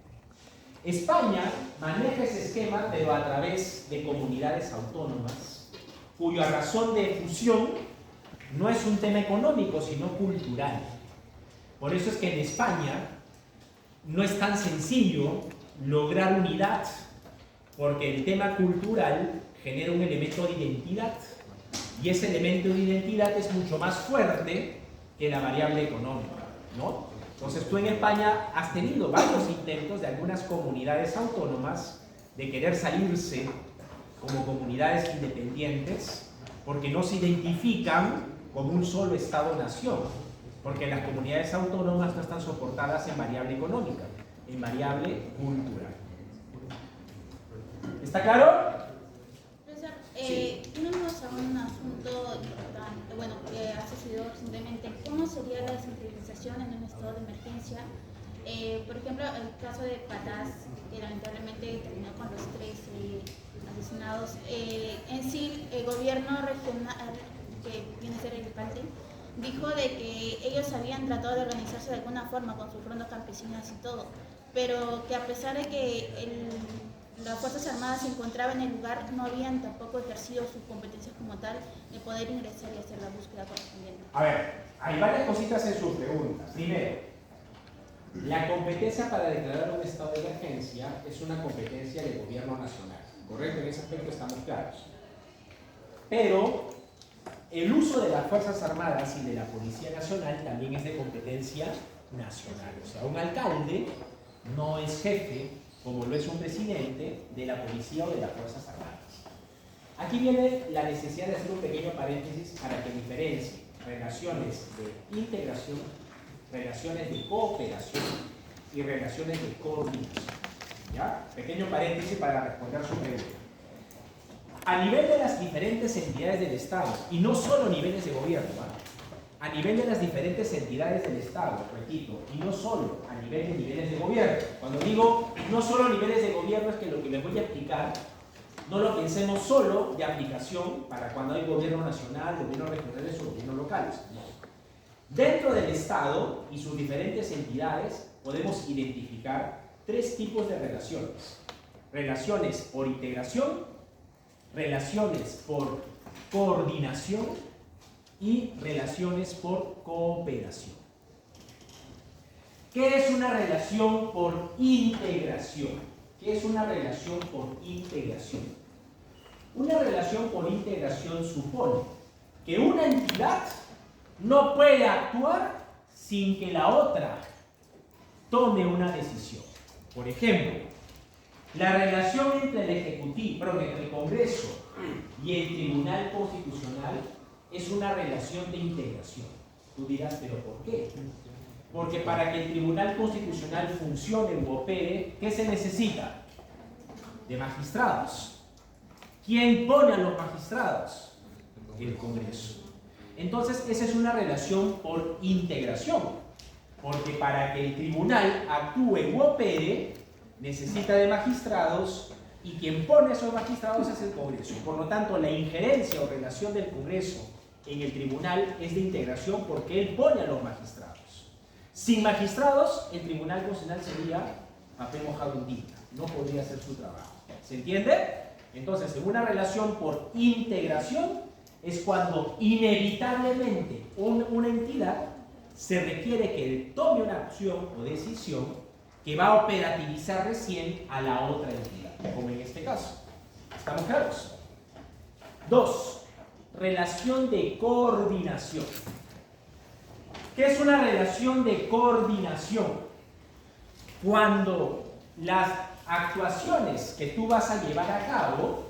España maneja ese esquema, pero a través de comunidades autónomas, cuya razón de fusión no es un tema económico, sino cultural. Por eso es que en España no es tan sencillo lograr unidad, porque el tema cultural genera un elemento de identidad, y ese elemento de identidad es mucho más fuerte que la variable económica, ¿no? Entonces tú en España has tenido varios intentos de algunas comunidades autónomas de querer salirse como comunidades independientes porque no se identifican como un solo Estado-nación, porque las comunidades autónomas no están soportadas en variable económica, en variable cultural. ¿Está claro? Sí. Vamos a un asunto importante, bueno, que ha sucedido recientemente. ¿Cómo sería la descentralización en un estado de emergencia? Por ejemplo, el caso de Patás, que lamentablemente terminó con los 3 asesinados. En sí, el gobierno regional, que viene a ser el alcalde, dijo de que ellos habían tratado de organizarse de alguna forma con sus rondas campesinas y todo, pero que a pesar de que las Fuerzas Armadas se encontraban en el lugar, no habían tampoco ejercido sus competencias como tal de poder ingresar y hacer la búsqueda correspondiente. A ver, hay varias cositas en su pregunta. Primero, la competencia para declarar un estado de emergencia es una competencia del gobierno nacional, ¿correcto? En ese aspecto estamos claros. Pero el uso de las Fuerzas Armadas y de la Policía Nacional también es de competencia nacional. O sea, un alcalde no es jefe, como lo es un presidente, de la policía o de las Fuerzas Armadas. Aquí viene la necesidad de hacer un pequeño paréntesis para que diferencie relaciones de integración, relaciones de cooperación y relaciones de coordinación. ¿Ya? Pequeño paréntesis para responder su pregunta. A nivel de las diferentes entidades del Estado, y no solo niveles de gobierno, a nivel de las diferentes entidades del Estado, repito, y no solo a nivel de niveles de gobierno. Cuando digo no solo niveles de gobierno es que lo que les voy a explicar no lo pensemos solo de aplicación para cuando hay gobierno nacional, gobiernos regionales o gobiernos locales. No. Dentro del Estado y sus diferentes entidades podemos identificar 3 tipos de relaciones. Relaciones por integración, relaciones por coordinación y relaciones por cooperación. ¿Qué es una relación por integración? ¿Qué es una relación por integración? Una relación por integración supone que una entidad no puede actuar sin que la otra tome una decisión. Por ejemplo, la relación entre el Ejecutivo, entre el Congreso y el Tribunal Constitucional es una relación de integración. Tú dirás, ¿pero por qué? Porque para que el Tribunal Constitucional funcione o opere, ¿qué se necesita? De magistrados. ¿Quién pone a los magistrados? El Congreso. Entonces, esa es una relación por integración. Porque para que el tribunal actúe o opere, necesita de magistrados y quien pone a esos magistrados es el Congreso. Por lo tanto, la injerencia o relación del Congreso en el tribunal es de integración porque él pone a los magistrados. Sin magistrados, el Tribunal Constitucional sería papel mojado en tinta. No podría hacer su trabajo. ¿Se entiende? Entonces, en una relación por integración es cuando inevitablemente una entidad se requiere que él tome una acción o decisión que va a operativizar recién a la otra entidad, como en este caso. ¿Estamos claros? 2. Relación de coordinación. ¿Qué es una relación de coordinación? Cuando las actuaciones que tú vas a llevar a cabo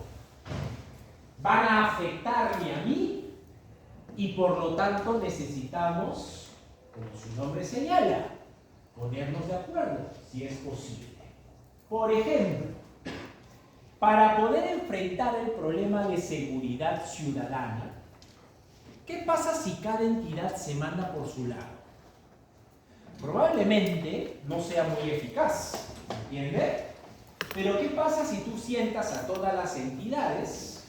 van a afectarme a mí y por lo tanto necesitamos, como su nombre señala, ponernos de acuerdo, si es posible. Por ejemplo, para poder enfrentar el problema de seguridad ciudadana, ¿qué pasa si cada entidad se manda por su lado? Probablemente no sea muy eficaz, ¿entiendes? Pero ¿qué pasa si tú sientas a todas las entidades,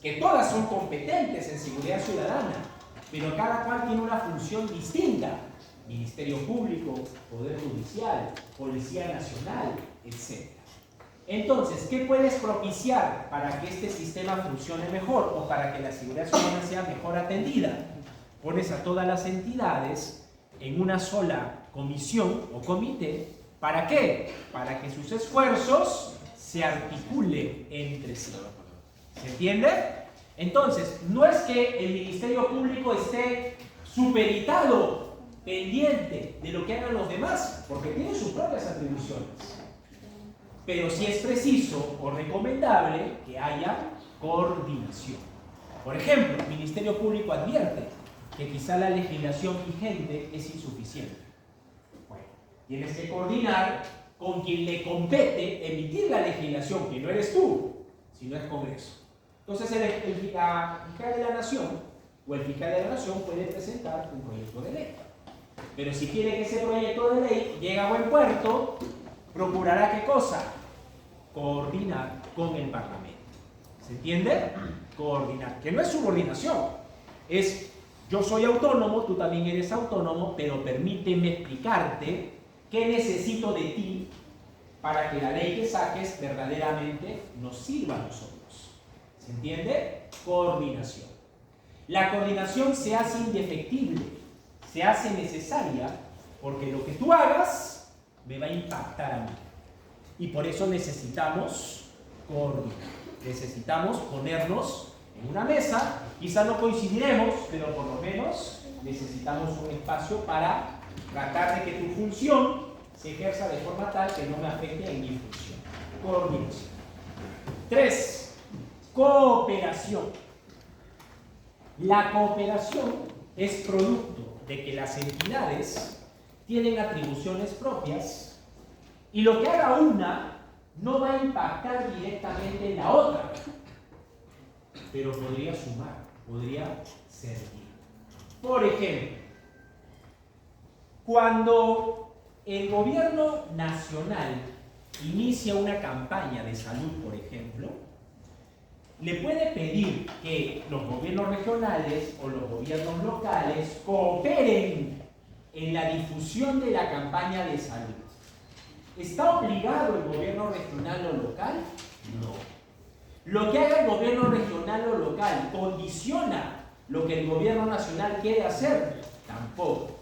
que todas son competentes en seguridad ciudadana, pero cada cual tiene una función distinta? Ministerio Público, Poder Judicial, Policía Nacional, etc. Entonces, ¿qué puedes propiciar para que este sistema funcione mejor o para que la seguridad ciudadana sea mejor atendida? Pones a todas las entidades en una sola comisión o comité. ¿Para qué? Para que sus esfuerzos se articulen entre sí. ¿Se entiende? Entonces, no es que el Ministerio Público esté supeditado, pendiente de lo que hagan los demás, porque tiene sus propias atribuciones. Pero sí es preciso o recomendable que haya coordinación. Por ejemplo, el Ministerio Público advierte que quizá la legislación vigente es insuficiente. Bueno, tienes que coordinar con quien le compete emitir la legislación, que no eres tú, sino el Congreso. Entonces el fiscal de la Nación o el fiscal de la Nación puede presentar un proyecto de ley. Pero si quiere que ese proyecto de ley llegue a buen puerto, procurará ¿qué cosa? Coordinar con el Parlamento. ¿Se entiende? Coordinar, que no es subordinación, es yo soy autónomo, tú también eres autónomo, pero permíteme explicarte qué necesito de ti para que la ley que saques verdaderamente nos sirva a nosotros. ¿Se entiende? Coordinación. La coordinación se hace indefectible, se hace necesaria, porque lo que tú hagas me va a impactar a mí. Y por eso necesitamos coordinar. Necesitamos ponernos en una mesa, quizá no coincidiremos, pero por lo menos necesitamos un espacio para tratar de que tu función se ejerza de forma tal que no me afecte en mi función. Coordinación. 3. Cooperación. La cooperación es producto de que las entidades tienen atribuciones propias y lo que haga una no va a impactar directamente en la otra, pero podría sumar, podría servir. Por ejemplo, cuando el gobierno nacional inicia una campaña de salud, por ejemplo, le puede pedir que los gobiernos regionales o los gobiernos locales cooperen en la difusión de la campaña de salud. ¿Está obligado el gobierno regional o local? No. Lo que haga el gobierno regional o local condiciona lo que el gobierno nacional quiere hacer, tampoco.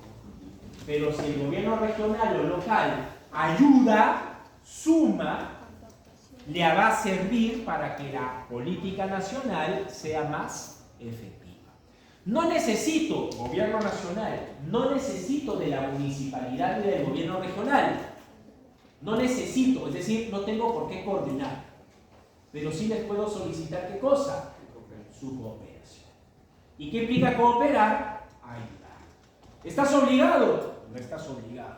Pero si el gobierno regional o local ayuda, suma, le va a servir para que la política nacional sea más efectiva. No necesito gobierno nacional, no necesito de la municipalidad ni del gobierno regional. No necesito, es decir, no tengo por qué coordinar. Pero sí les puedo solicitar, ¿qué cosa? Su cooperación. ¿Y qué implica cooperar? Ayudar. ¿Estás obligado? No estás obligado.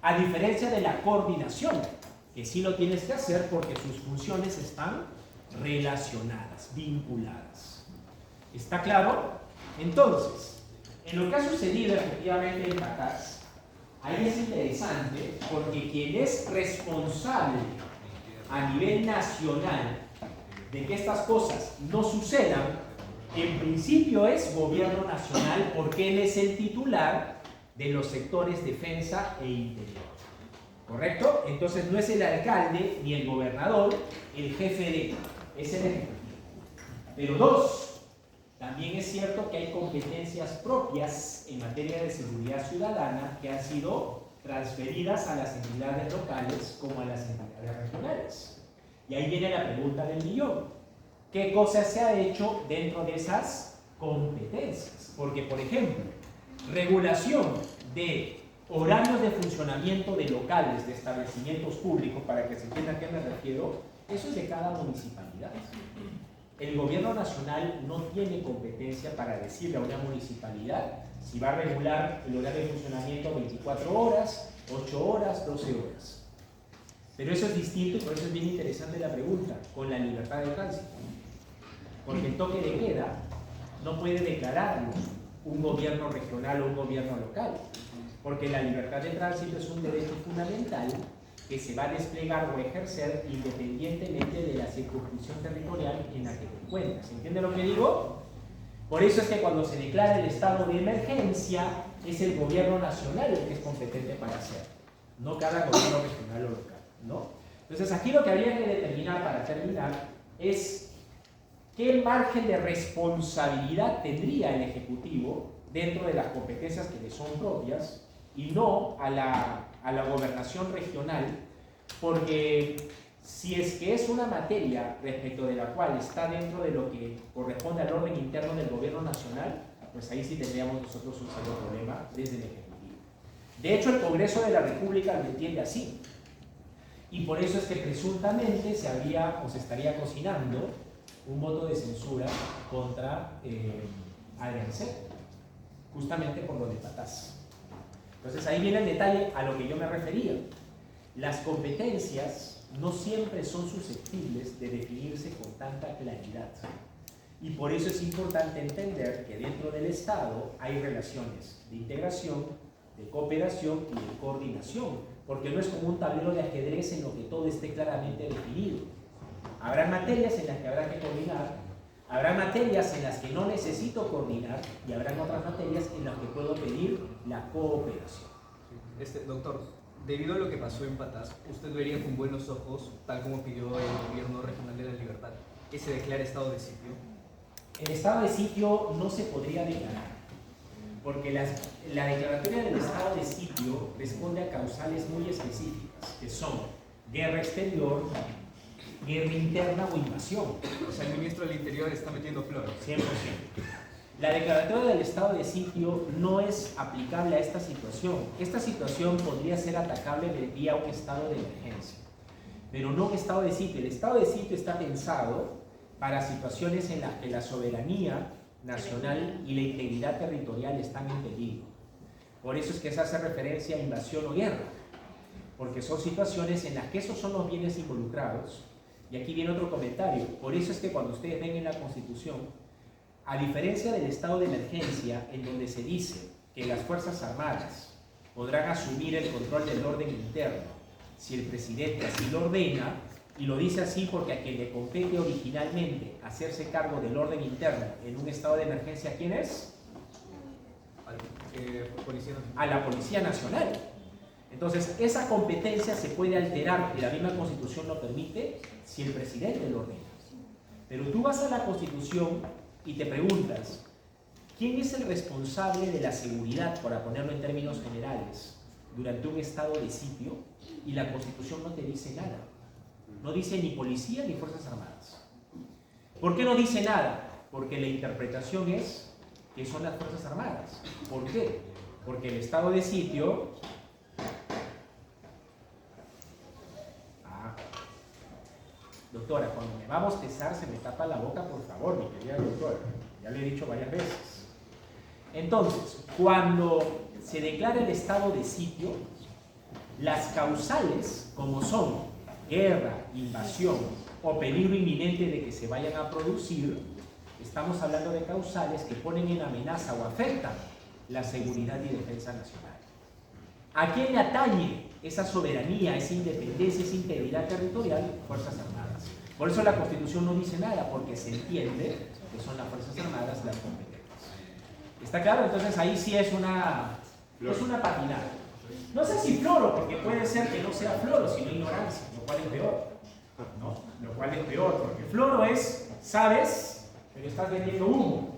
A diferencia de la coordinación, que sí lo tienes que hacer porque sus funciones están relacionadas, vinculadas. ¿Está claro? Entonces, en lo que ha sucedido efectivamente en Patás, ahí es interesante porque quien es responsable a nivel nacional de que estas cosas no sucedan, en principio es gobierno nacional porque él es el titular de los sectores defensa e interior. ¿Correcto? Entonces no es el alcalde ni el gobernador el jefe de, es el ejecutivo. Pero dos, también es cierto que hay competencias propias en materia de seguridad ciudadana que han sido transferidas a las entidades locales como a las entidades regionales. Y ahí viene la pregunta del millón. ¿Qué cosa se ha hecho dentro de esas competencias? Porque, por ejemplo, regulación de horarios de funcionamiento de locales, de establecimientos públicos, para que se entienda a qué me refiero, eso es de cada municipalidad. El gobierno nacional no tiene competencia para decirle a una municipalidad si va a regular el horario de funcionamiento 24 horas, 8 horas, 12 horas. Pero eso es distinto y por eso es bien interesante la pregunta, con la libertad de tránsito. Porque el toque de queda no puede declararlo un gobierno regional o un gobierno local. Porque la libertad de tránsito es un derecho fundamental que se va a desplegar o ejercer independientemente de la circunscripción territorial en la que te encuentras. ¿Entiende lo que digo? Por eso es que cuando se declara el estado de emergencia, es el gobierno nacional el que es competente para hacerlo, no cada gobierno regional o local, ¿no? Entonces aquí lo que habría que determinar para terminar es qué margen de responsabilidad tendría el Ejecutivo dentro de las competencias que le son propias y no a la gobernación regional, porque si es que es una materia respecto de la cual está dentro de lo que corresponde al orden interno del gobierno nacional, pues ahí sí tendríamos nosotros un serio problema desde el Ejecutivo. De hecho, el Congreso de la República lo entiende así, y por eso es que presuntamente se estaría cocinando un voto de censura contra Adrián Cerda, justamente por lo de Patás. Entonces ahí viene el detalle a lo que yo me refería. Las competencias no siempre son susceptibles de definirse con tanta claridad. Y por eso es importante entender que dentro del Estado hay relaciones de integración, de cooperación y de coordinación, porque no es como un tablero de ajedrez en lo que todo esté claramente definido. Habrá materias en las que habrá que coordinar, habrá materias en las que no necesito coordinar y habrán otras materias en las que puedo pedir la cooperación. Doctor, debido a lo que pasó en Patás, ¿usted vería con buenos ojos, tal como pidió el Gobierno Regional de la Libertad, que se declare estado de sitio? El estado de sitio no se podría declarar, porque la declaratoria del estado de sitio responde a causales muy específicas, que son guerra exterior, guerra interna o invasión. O sea, el ministro del Interior está metiendo flores. 100%. La declaratoria del estado de sitio no es aplicable a esta situación. Esta situación podría ser atacable vía un estado de emergencia, pero no un estado de sitio. El estado de sitio está pensado para situaciones en las que la soberanía nacional y la integridad territorial están en peligro. Por eso es que se hace referencia a invasión o guerra, porque son situaciones en las que esos son los bienes involucrados. Y aquí viene otro comentario. Por eso es que cuando ustedes ven en la Constitución, a diferencia del estado de emergencia, en donde se dice que las Fuerzas Armadas podrán asumir el control del orden interno si el presidente así lo ordena, y lo dice así porque a quien le compete originalmente hacerse cargo del orden interno en un estado de emergencia, ¿quién es? A la Policía Nacional. Entonces, esa competencia se puede alterar, y la misma Constitución lo permite, si el presidente lo ordena. Pero tú vas a la Constitución y te preguntas, ¿quién es el responsable de la seguridad, para ponerlo en términos generales, durante un estado de sitio? Y la Constitución no te dice nada. No dice ni policía ni Fuerzas Armadas. ¿Por qué no dice nada? Porque la interpretación es que son las Fuerzas Armadas. ¿Por qué? Porque el estado de sitio... Doctora, cuando me va a bostezar se me tapa la boca, por favor, mi querida doctora. Ya le he dicho varias veces. Entonces, cuando se declara el estado de sitio, las causales, como son guerra, invasión o peligro inminente de que se vayan a producir, estamos hablando de causales que ponen en amenaza o afectan la seguridad y defensa nacional. ¿A quién le atañe esa soberanía, esa independencia, esa integridad territorial? Fuerzas Armadas. Por eso la Constitución no dice nada, porque se entiende que son las Fuerzas Armadas las competentes. ¿Está claro? Entonces ahí sí es una patinada. No sé si floro, porque puede ser que no sea floro, sino ignorancia, lo cual es peor. ¿No? Lo cual es peor, porque floro es, sabes, pero estás vendiendo humo.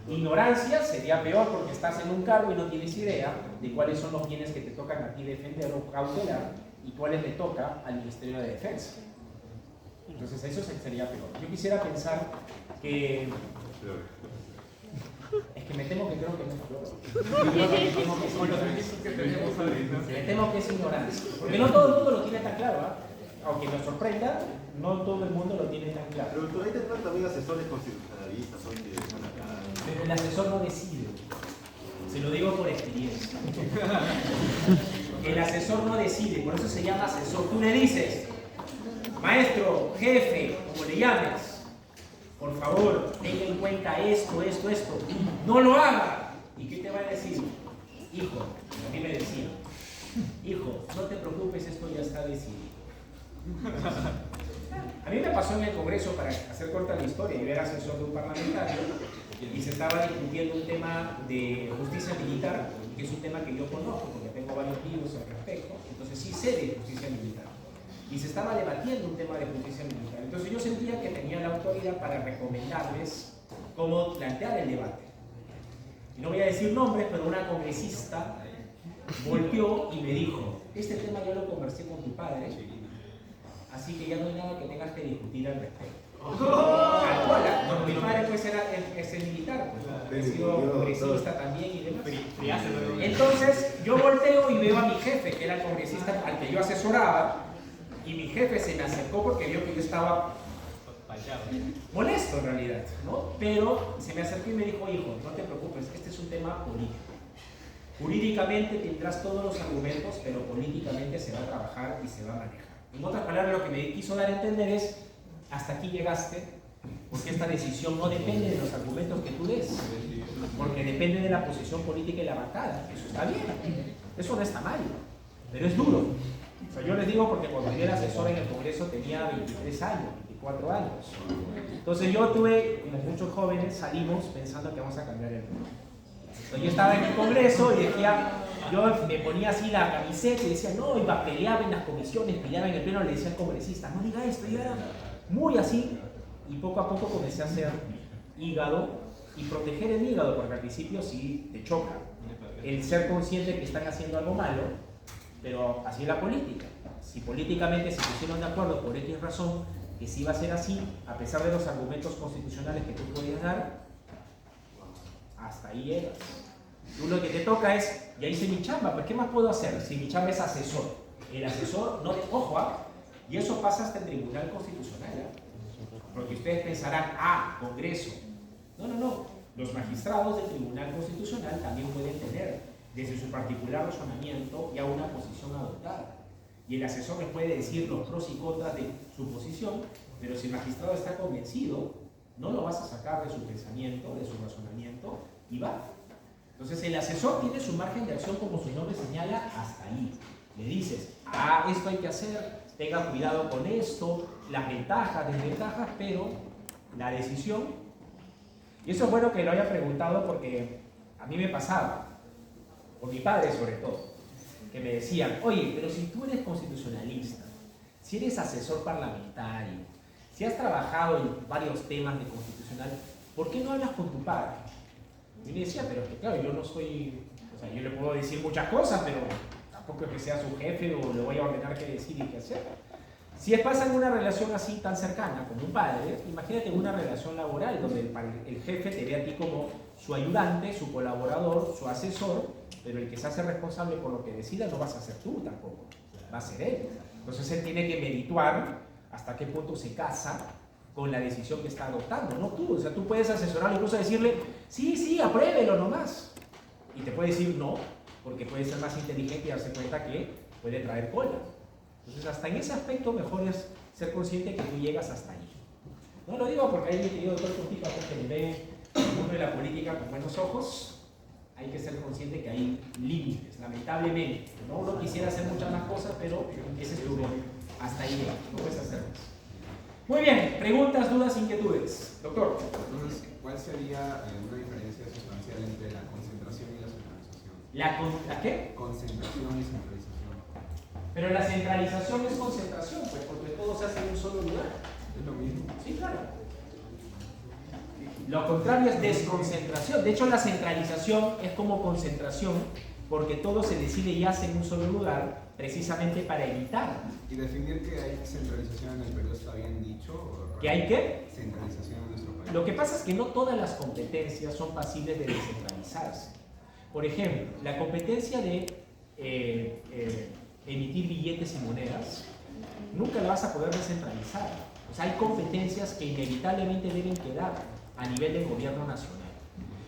Ignorancia sería peor porque estás en un cargo y no tienes idea de cuáles son los bienes que te tocan a ti defender o cautelar y cuáles le toca al Ministerio de Defensa. Entonces eso sería peor. Yo quisiera pensar que... Es que me temo que creo que no es flor. Me temo que es ignorancia. Porque no todo el mundo lo tiene tan claro, ¿eh? Aunque nos sorprenda, no todo el mundo lo tiene tan claro. Pero tú ahí tendrán también asesores constitucionalistas, son que están acá. Pero el asesor no decide. Se lo digo por experiencia. El asesor no decide, por eso se llama asesor. Tú le dices, maestro, jefe, como le llames, por favor, tenga en cuenta esto. No lo haga. ¿Y qué te va a decir? Hijo, a mí me decía, hijo, no te preocupes, esto ya está decidido. A mí me pasó en el Congreso, para hacer corta la historia, yo era asesor de un parlamentario y se estaba discutiendo un tema de justicia militar, que es un tema que yo conozco porque tengo varios libros al respecto, entonces sí sé de justicia militar. Y se estaba debatiendo un tema de justicia militar. Entonces yo sentía que tenía la autoridad para recomendarles cómo plantear el debate. Y no voy a decir nombres, pero una congresista volteó y me dijo, este tema yo lo conversé con tu padre, así que ya no hay nada que tengas que discutir al respecto. Bueno, mi padre pues es el militar, pues, ha sido congresista también y demás. Entonces yo volteo y veo a mi jefe, que era el congresista al que yo asesoraba, y mi jefe se me acercó porque vio que yo estaba molesto en realidad, ¿no? Pero se me acercó y me dijo, hijo, no te preocupes, este es un tema político. Jurídicamente tendrás todos los argumentos, pero políticamente se va a trabajar y se va a manejar. En otras palabras, lo que me quiso dar a entender es, hasta aquí llegaste, porque esta decisión no depende de los argumentos que tú des, porque depende de la posición política y la bancada. Eso está bien, eso no está mal, pero es duro. O sea, yo les digo porque cuando yo era asesor en el Congreso tenía 23 años, 24 años. Entonces yo tuve, como muchos jóvenes, salimos pensando que vamos a cambiar el mundo. Entonces yo estaba en el Congreso y decía, yo me ponía así la camiseta y decía, no, iba a pelear en las comisiones, peleaba en el pleno, le decía al congresista, no diga esto, yo era muy así. Y poco a poco comencé a hacer hígado y proteger el hígado, porque al principio sí te choca el ser consciente que están haciendo algo malo, pero así es la política. Si políticamente se pusieron de acuerdo por X razón, que sí va a ser así, a pesar de los argumentos constitucionales que tú podías dar, hasta ahí llegas. Tú lo que te toca es, ya hice mi chamba, pues ¿qué más puedo hacer si mi chamba es asesor? El asesor, no, ojo, y eso pasa hasta el Tribunal Constitucional, porque ustedes pensarán, Congreso. No. Los magistrados del Tribunal Constitucional también pueden tener, desde su particular razonamiento, ya una posición adoptada. Y el asesor les puede decir los pros y contras de su posición, pero si el magistrado está convencido, no lo vas a sacar de su pensamiento, de su razonamiento, y va. Entonces el asesor tiene su margen de acción, como su nombre señala, hasta ahí. Le dices, esto hay que hacer, tenga cuidado con esto, las ventajas, desventajas, pero la decisión. Y eso es bueno que lo haya preguntado porque a mí me pasaba, por mi padre sobre todo, que me decían, oye, pero si tú eres constitucionalista, si eres asesor parlamentario, si has trabajado en varios temas de constitucional, ¿por qué no hablas con tu padre? Y me decía, pero claro, yo no soy, o sea, yo le puedo decir muchas cosas, pero tampoco es que sea su jefe o le voy a ordenar qué decir y qué hacer. Si pasa en una relación así tan cercana como un padre, imagínate una relación laboral donde el jefe te ve a ti como su ayudante, su colaborador, su asesor, pero el que se hace responsable por lo que decida no vas a ser tú tampoco, va a ser él. Entonces él tiene que medituar hasta qué punto se casa con la decisión que está adoptando, no tú. O sea, tú puedes asesorarlo, incluso decirle, sí, apruébelo nomás. Y te puede decir no, porque puede ser más inteligente y darse cuenta que puede traer cola. Entonces, hasta en ese aspecto, mejor es ser consciente que tú llegas hasta ahí. No lo digo porque ahí mi querido doctor Puntica, porque me ve el mundo de la política con buenos ojos. Hay que ser consciente que hay límites, lamentablemente, ¿no? Uno quisiera hacer muchas más cosas, pero ese es tu rol. Hasta ahí llega, no puedes hacer más. Muy bien, preguntas, dudas, inquietudes. Doctor. Entonces, ¿cuál sería una diferencia sustancial entre la concentración y la centralización? ¿La qué? Concentración y centralización. Pero la centralización es concentración, pues, porque todo se hace en un solo lugar. ¿Es lo mismo? Sí, claro. Lo contrario es desconcentración. De hecho, la centralización es como concentración, porque todo se decide y hace en un solo lugar, precisamente para evitar. ¿Y definir que hay centralización en el Perú está bien dicho? ¿Que hay qué? Centralización en nuestro país. Lo que pasa es que no todas las competencias son pasibles de descentralizarse. Por ejemplo, la competencia de emitir billetes y monedas, nunca la vas a poder descentralizar. O sea, hay competencias que inevitablemente deben quedar a nivel del gobierno nacional.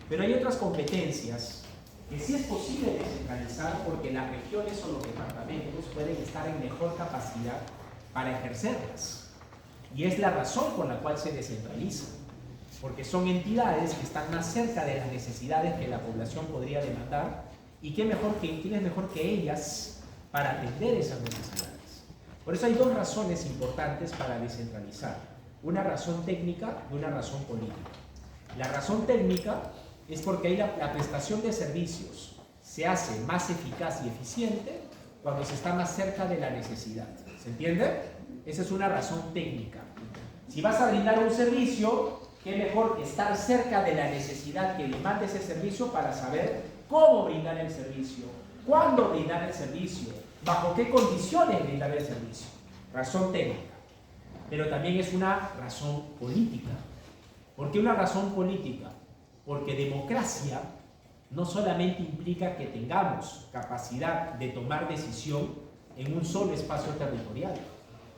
Pero hay otras competencias que sí es posible descentralizar porque las regiones o los departamentos pueden estar en mejor capacidad para ejercerlas. Y es la razón por la cual se descentraliza. Porque son entidades que están más cerca de las necesidades que la población podría demandar y quién es mejor que ellas para atender esas necesidades. Por eso hay dos razones importantes para descentralizar. Una razón técnica y una razón política. La razón técnica es porque ahí la prestación de servicios se hace más eficaz y eficiente cuando se está más cerca de la necesidad. ¿Se entiende? Esa es una razón técnica. Si vas a brindar un servicio, qué mejor que estar cerca de la necesidad que demanda ese servicio para saber cómo brindar el servicio, cuándo brindar el servicio, bajo qué condiciones brindar el servicio. Razón técnica. Pero también es una razón política. ¿Por qué una razón política? Porque democracia no solamente implica que tengamos capacidad de tomar decisión en un solo espacio territorial.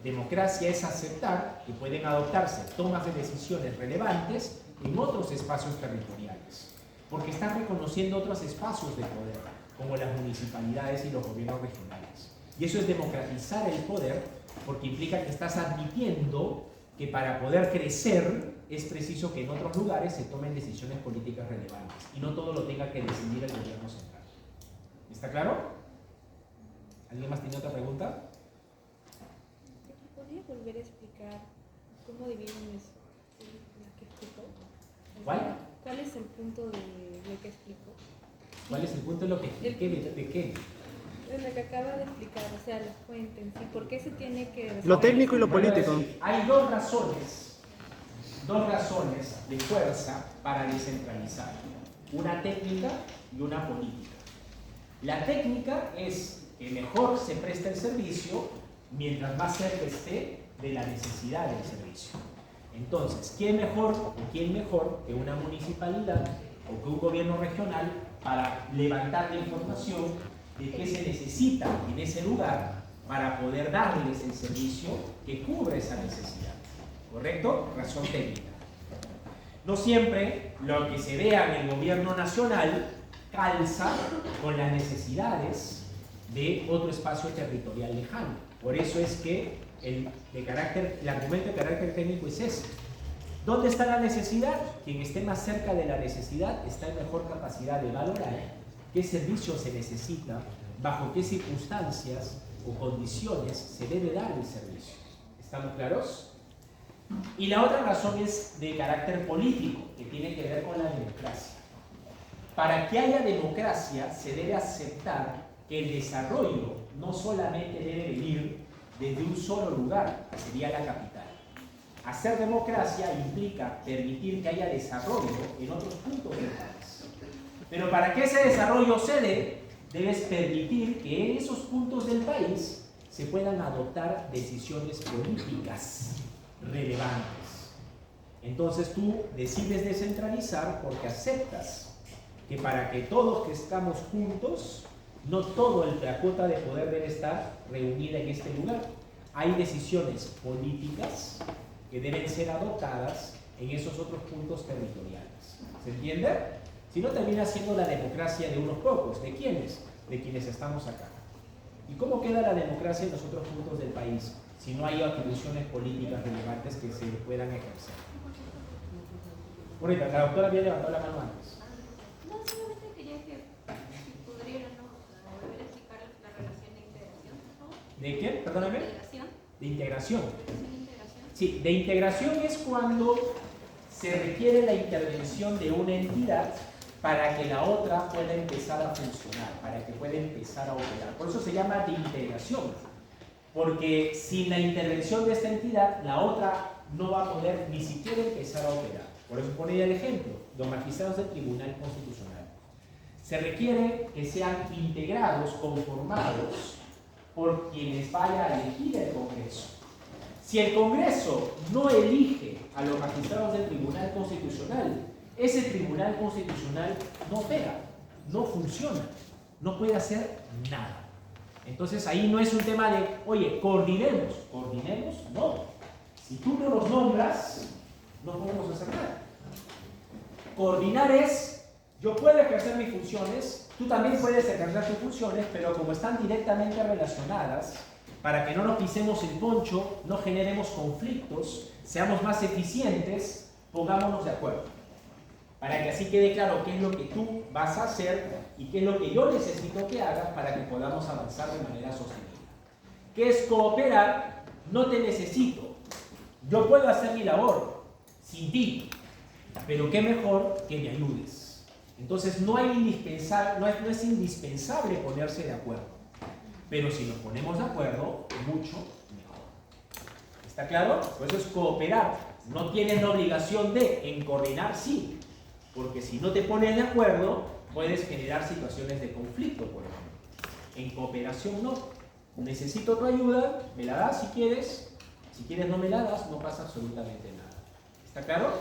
Democracia es aceptar que pueden adoptarse tomas de decisiones relevantes en otros espacios territoriales, porque están reconociendo otros espacios de poder, como las municipalidades y los gobiernos regionales. Y eso es democratizar el poder, porque implica que estás admitiendo que para poder crecer es preciso que en otros lugares se tomen decisiones políticas relevantes y no todo lo tenga que decidir el gobierno central. ¿Está claro? ¿Alguien más tiene otra pregunta? ¿Podría volver a explicar cómo dividen eso? ¿Lo que explicó? ¿Cuál? ¿Cuál es el punto de lo que explicó? ¿Cuál es el punto de lo que expliqué? ¿De qué? Lo que acaba de explicar, o sea, la fuente en sí. ¿Por qué se tiene que...? Lo técnico y lo político. Hay dos razones de fuerza para descentralizar. Una técnica y una política. La técnica es que mejor se presta el servicio mientras más cerca esté de la necesidad del servicio. Entonces, ¿quién mejor que una municipalidad o que un gobierno regional para levantar la información de qué se necesita en ese lugar para poder darles el servicio que cubre esa necesidad? ¿Correcto? Razón técnica. No siempre lo que se vea en el gobierno nacional calza con las necesidades de otro espacio territorial lejano. Por eso es que el argumento de carácter técnico es ese. ¿Dónde está la necesidad? Quien esté más cerca de la necesidad está en mejor capacidad de valorar qué servicio se necesita, bajo qué circunstancias o condiciones se debe dar el servicio. ¿Estamos claros? Y la otra razón es de carácter político, que tiene que ver con la democracia. Para que haya democracia se debe aceptar que el desarrollo no solamente debe venir desde un solo lugar, que sería la capital. Hacer democracia implica permitir que haya desarrollo en otros puntos del país. Pero para que ese desarrollo se dé, debes permitir que en esos puntos del país se puedan adoptar decisiones políticas relevantes. Entonces tú decides descentralizar porque aceptas que para que todos que estamos juntos, no toda la cuota de poder debe estar reunida en este lugar. Hay decisiones políticas que deben ser adoptadas en esos otros puntos territoriales. ¿Se entiende? Si no, termina siendo la democracia de unos pocos. ¿De quiénes? De quienes estamos acá. ¿Y cómo queda la democracia en los otros puntos del país si no hay atribuciones políticas relevantes que se puedan ejercer? Bonita, la doctora había levantado la mano antes. No, solamente quería que si pudieran volver a explicar la relación de integración, por favor. ¿De qué? Perdóname. Integración. De integración. ¿De integración? Sí, de integración es cuando se requiere la intervención de una entidad para que la otra pueda empezar a funcionar, para que pueda empezar a operar. Por eso se llama de integración, porque sin la intervención de esta entidad, la otra no va a poder ni siquiera empezar a operar. Por eso ponía el ejemplo, los magistrados del Tribunal Constitucional. Se requiere que sean integrados, conformados por quienes vaya a elegir el Congreso. Si el Congreso no elige a los magistrados del Tribunal Constitucional, ese Tribunal Constitucional no opera, no funciona, no puede hacer nada. Entonces ahí no es un tema de, oye, coordinemos, no. Si tú no los nombras, no podemos hacer nada. Coordinar es, yo puedo ejercer mis funciones, tú también puedes ejercer tus funciones, pero como están directamente relacionadas, para que no nos pisemos el poncho, no generemos conflictos, seamos más eficientes, pongámonos de acuerdo. Para que así quede claro qué es lo que tú vas a hacer y qué es lo que yo necesito que hagas para que podamos avanzar de manera sostenible. ¿Qué es cooperar? No te necesito. Yo puedo hacer mi labor sin ti, pero qué mejor que me ayudes. Entonces no es indispensable ponerse de acuerdo, pero si nos ponemos de acuerdo, mucho mejor. ¿Está claro? Pues eso es cooperar. No tienes la obligación de, en coordinar sí, porque si no te pones de acuerdo, puedes generar situaciones de conflicto, por ejemplo. En cooperación no. Necesito tu ayuda, me la das si quieres no me la das, no pasa absolutamente nada. ¿Está claro?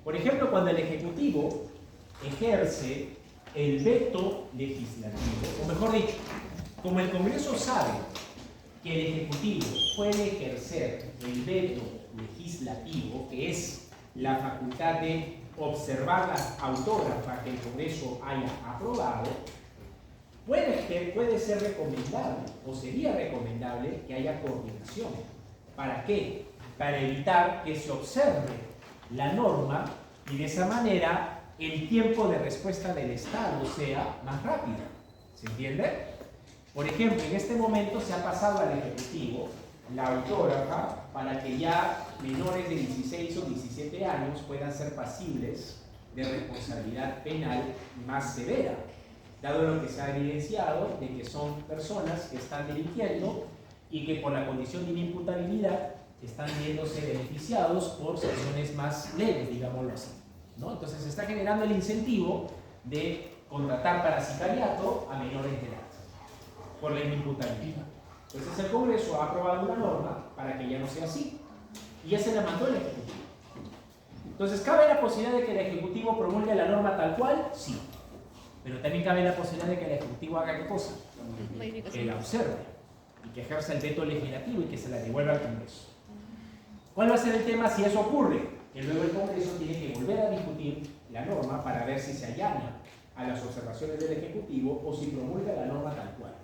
Por ejemplo, cuando el Ejecutivo ejerce el veto legislativo, o mejor dicho, como el Congreso sabe que el Ejecutivo puede ejercer el veto legislativo, que es la facultad de observar las autógrafas que el Congreso haya aprobado, puede ser recomendable, o sería recomendable que haya coordinación. ¿Para qué? Para evitar que se observe la norma y de esa manera el tiempo de respuesta del Estado sea más rápido. ¿Se entiende? Por ejemplo, en este momento se ha pasado al Ejecutivo la autógrafa para que ya menores de 16 o 17 años puedan ser pasibles de responsabilidad penal más severa, dado lo que se ha evidenciado de que son personas que están delinquiendo y que por la condición de inimputabilidad están viéndose beneficiados por sanciones más leves, digámoslo así, ¿no? Entonces se está generando el incentivo de contratar para sicariato a menores de edad por la inimputabilidad. Entonces el Congreso ha aprobado una norma para que ya no sea así y ya se la mandó el Ejecutivo. Entonces, ¿cabe la posibilidad de que el Ejecutivo promulgue la norma tal cual? Sí. Pero también cabe la posibilidad de que el Ejecutivo haga ¿qué cosa? Que la observe y que ejerza el veto legislativo y que se la devuelva al Congreso. ¿Cuál va a ser el tema si eso ocurre? Que luego el Congreso tiene que volver a discutir la norma para ver si se allana a las observaciones del Ejecutivo o si promulga la norma tal cual.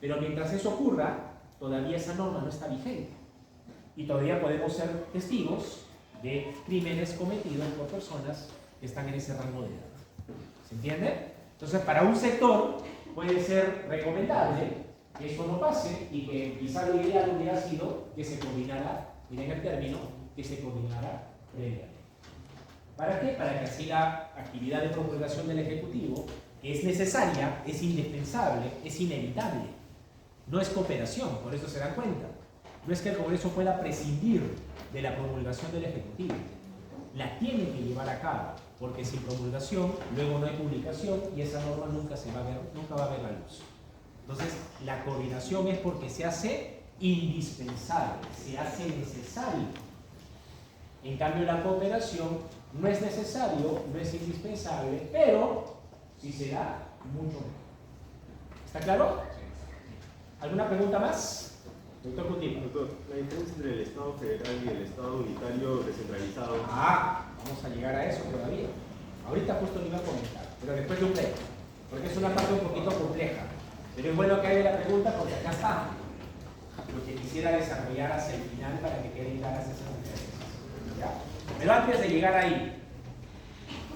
Pero mientras eso ocurra, todavía esa norma no está vigente y todavía podemos ser testigos de crímenes cometidos por personas que están en ese rango de edad. ¿Se entiende? Entonces, para un sector puede ser recomendable que eso no pase y que quizá lo ideal hubiera sido que se coordinara, miren el término, que se coordinara previamente. ¿Para qué? Para que así la actividad de promulgación del Ejecutivo, que es necesaria, es indispensable, es inevitable. No es cooperación, por eso se dan cuenta. No es que el Congreso pueda prescindir de la promulgación del Ejecutivo. La tiene que llevar a cabo, porque sin promulgación luego no hay publicación y esa norma nunca va a ver la luz. Entonces, la coordinación es porque se hace indispensable, se hace necesario. En cambio, la cooperación no es necesario, no es indispensable, pero si se da, mucho mejor. ¿Está claro? ¿Alguna pregunta más? Doctor Coutinho. Doctor, la diferencia entre el Estado federal y el Estado unitario descentralizado. Vamos a llegar a eso todavía. Ahorita justo lo iba a comentar, pero después de un break, porque es una parte un poquito compleja. Pero es bueno que haya la pregunta porque acá está. Lo que quisiera desarrollar hacia el final para que queden claras esas diferencias. ¿Ya? Pero antes de llegar ahí,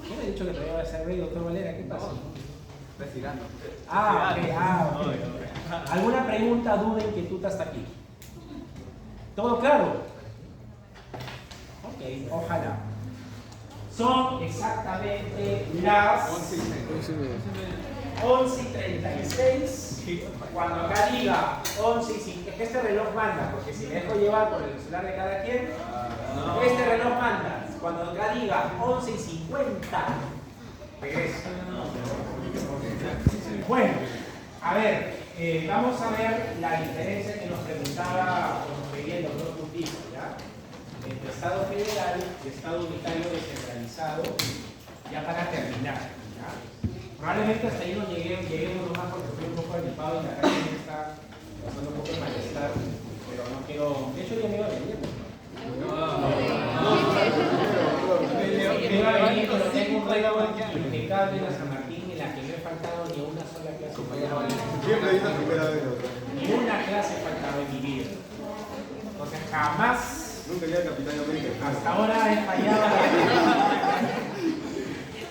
¿quién me ha dicho que todavía va a ser rey, doctor Valera? ¿Qué pasa? Está estirando. Ok. ¿Alguna pregunta, duda, inquietud hasta aquí? ¿Todo claro? Ok, ojalá. Son exactamente las 11:36. Cuando acá diga 11:50, que este reloj manda, porque si me dejo llevar por el celular de cada quien, este reloj manda. Cuando acá diga 11:50, regresa. Bueno, a ver, vamos a ver la diferencia que nos preguntaba o nos pedía el doctor Coutinho, ¿ya? Entre Estado federal y Estado unitario descentralizado, ya para terminar, ¿ya? Probablemente hasta ahí no lleguemos nomás porque estoy un poco agripado y la cara me está pasando un poco de malestar, pero no quiero. De hecho, ya me iba a venir, ¿no? Me iba a venir, pero tengo un récord impecable en la San Martín en la que no he faltado ni una sola clase. Siempre es la primera vez, doctor. Ni una clase he faltado en mi vida. Entonces, jamás. Nunca llega Capitán América. Hasta ahora he fallado.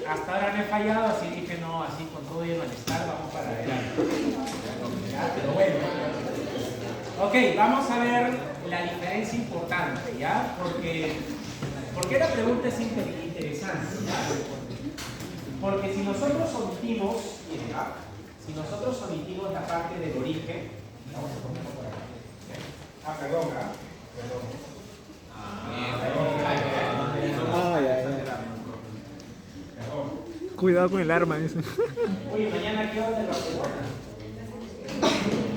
Hasta ahora no he fallado, así dije no, así con todo y el malestar vamos para adelante. ¿Ya? Pero bueno. Ok, vamos a ver la diferencia importante, ¿ya? Porque la pregunta es interesante, ¿ya? Porque si nosotros omitimos, miren, ¿ya? Si nosotros omitimos la parte del origen, vamos a ponerlo por acá. Perdón, perdón. Cuidado con el arma ese. Oye, mañana ¿qué hora de Barcelona?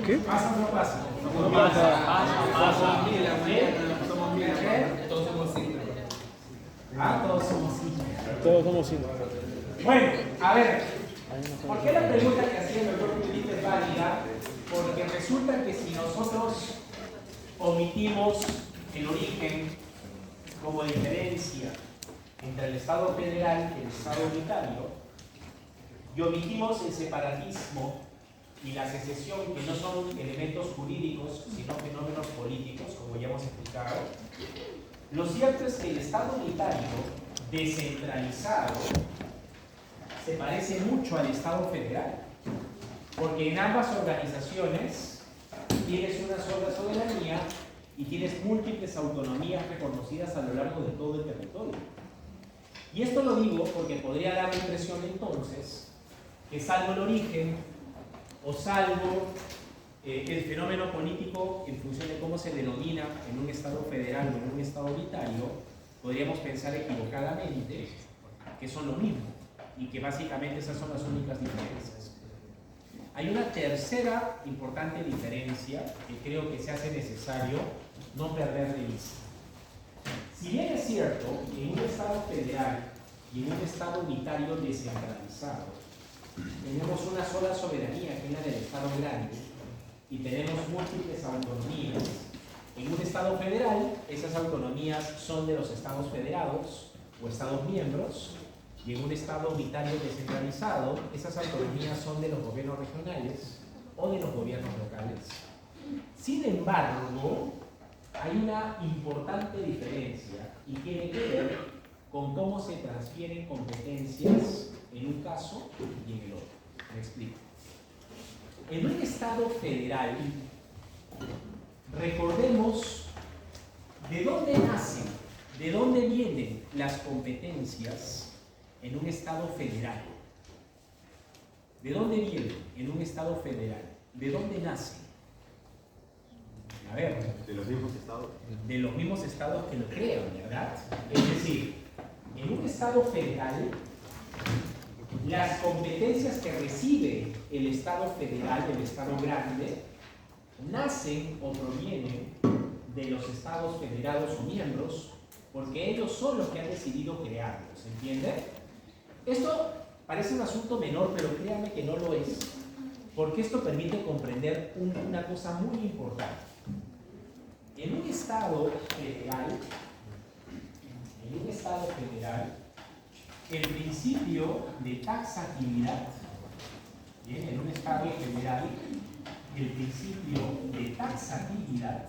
¿Qué? ¿Pasa o no pasa? Pasa. Todos somos cinco. Todos somos cinco. Todos somos cinco. Bueno, a ver, ¿por qué la pregunta que hacía el doctor Coutinho es válida? Porque resulta que si nosotros omitimos el origen como diferencia entre el Estado federal y el Estado unitario, y omitimos el separatismo y la secesión, que no son elementos jurídicos, sino fenómenos políticos, como ya hemos explicado, lo cierto es que el Estado unitario descentralizado se parece mucho al Estado federal, porque en ambas organizaciones tienes una sola soberanía y tienes múltiples autonomías reconocidas a lo largo de todo el territorio. Y esto lo digo porque podría dar la impresión entonces que salvo el origen o salvo el fenómeno político en función de cómo se denomina en un Estado federal o en un Estado unitario, podríamos pensar equivocadamente que son lo mismo y que básicamente esas son las únicas diferencias. Hay una tercera importante diferencia que creo que se hace necesario no perder de vista. Si bien es cierto que en un Estado federal y en un Estado unitario descentralizado tenemos una sola soberanía que es la del Estado grande y tenemos múltiples autonomías, en un Estado federal esas autonomías son de los Estados federados o Estados miembros, y en un Estado unitario descentralizado esas autonomías son de los gobiernos regionales o de los gobiernos locales. Sin embargo, hay una importante diferencia y tiene que ver con cómo se transfieren competencias en un caso y en el otro. Me explico. En un Estado federal, recordemos de dónde nacen, de dónde vienen las competencias en un Estado federal. ¿De dónde vienen en un Estado federal? ¿De dónde nacen? A ver. De los mismos estados. De los mismos estados que lo crean, ¿verdad? Es decir, en un Estado federal las competencias que recibe el Estado federal, el Estado grande, nacen o provienen de los estados federados o miembros, porque ellos son los que han decidido crearlos, ¿entiende? Esto parece un asunto menor, pero créanme que no lo es, porque esto permite comprender una cosa muy importante. En un estado federal, el principio de taxatividad, bien, en un estado federal, el principio de taxatividad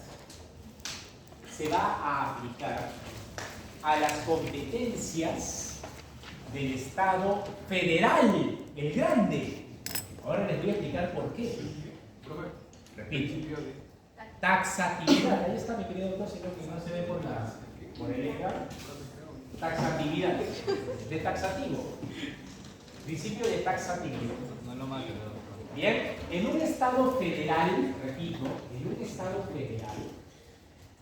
se va a aplicar a las competencias del Estado federal, el grande. Ahora les voy a explicar por qué. Repito. Taxatividad. Ahí está mi querido doctor, sino que no se ve por el ecran. Taxatividad. De taxativo. Principio de taxatividad. No lo mates, Bien, en un Estado federal, repito, en un Estado federal,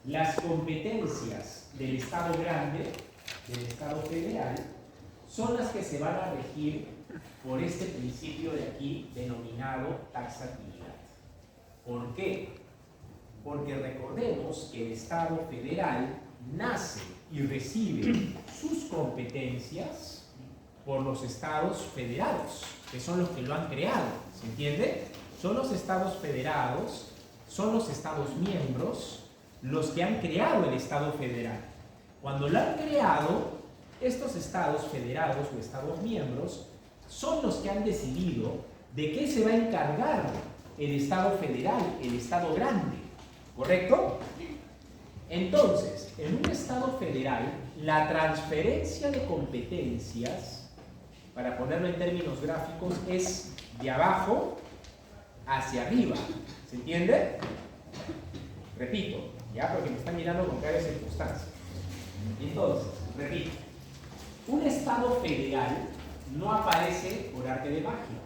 las competencias del Estado grande, del Estado federal, son las que se van a regir por este principio de aquí denominado taxatividad. ¿Por qué? Porque recordemos que el Estado federal nace y recibe sus competencias por los estados federados, que son los que lo han creado, ¿se entiende? Son los estados federados, son los estados miembros, los que han creado el Estado federal. Cuando lo han creado, estos estados federados o estados miembros son los que han decidido de qué se va a encargar el Estado federal, el Estado grande, ¿correcto? Entonces, en un Estado federal, la transferencia de competencias, para ponerlo en términos gráficos, es de abajo hacia arriba, ¿se entiende? Repito, ya, porque me están mirando con cara de circunstancia. Entonces, repito, un Estado federal no aparece por arte de magia,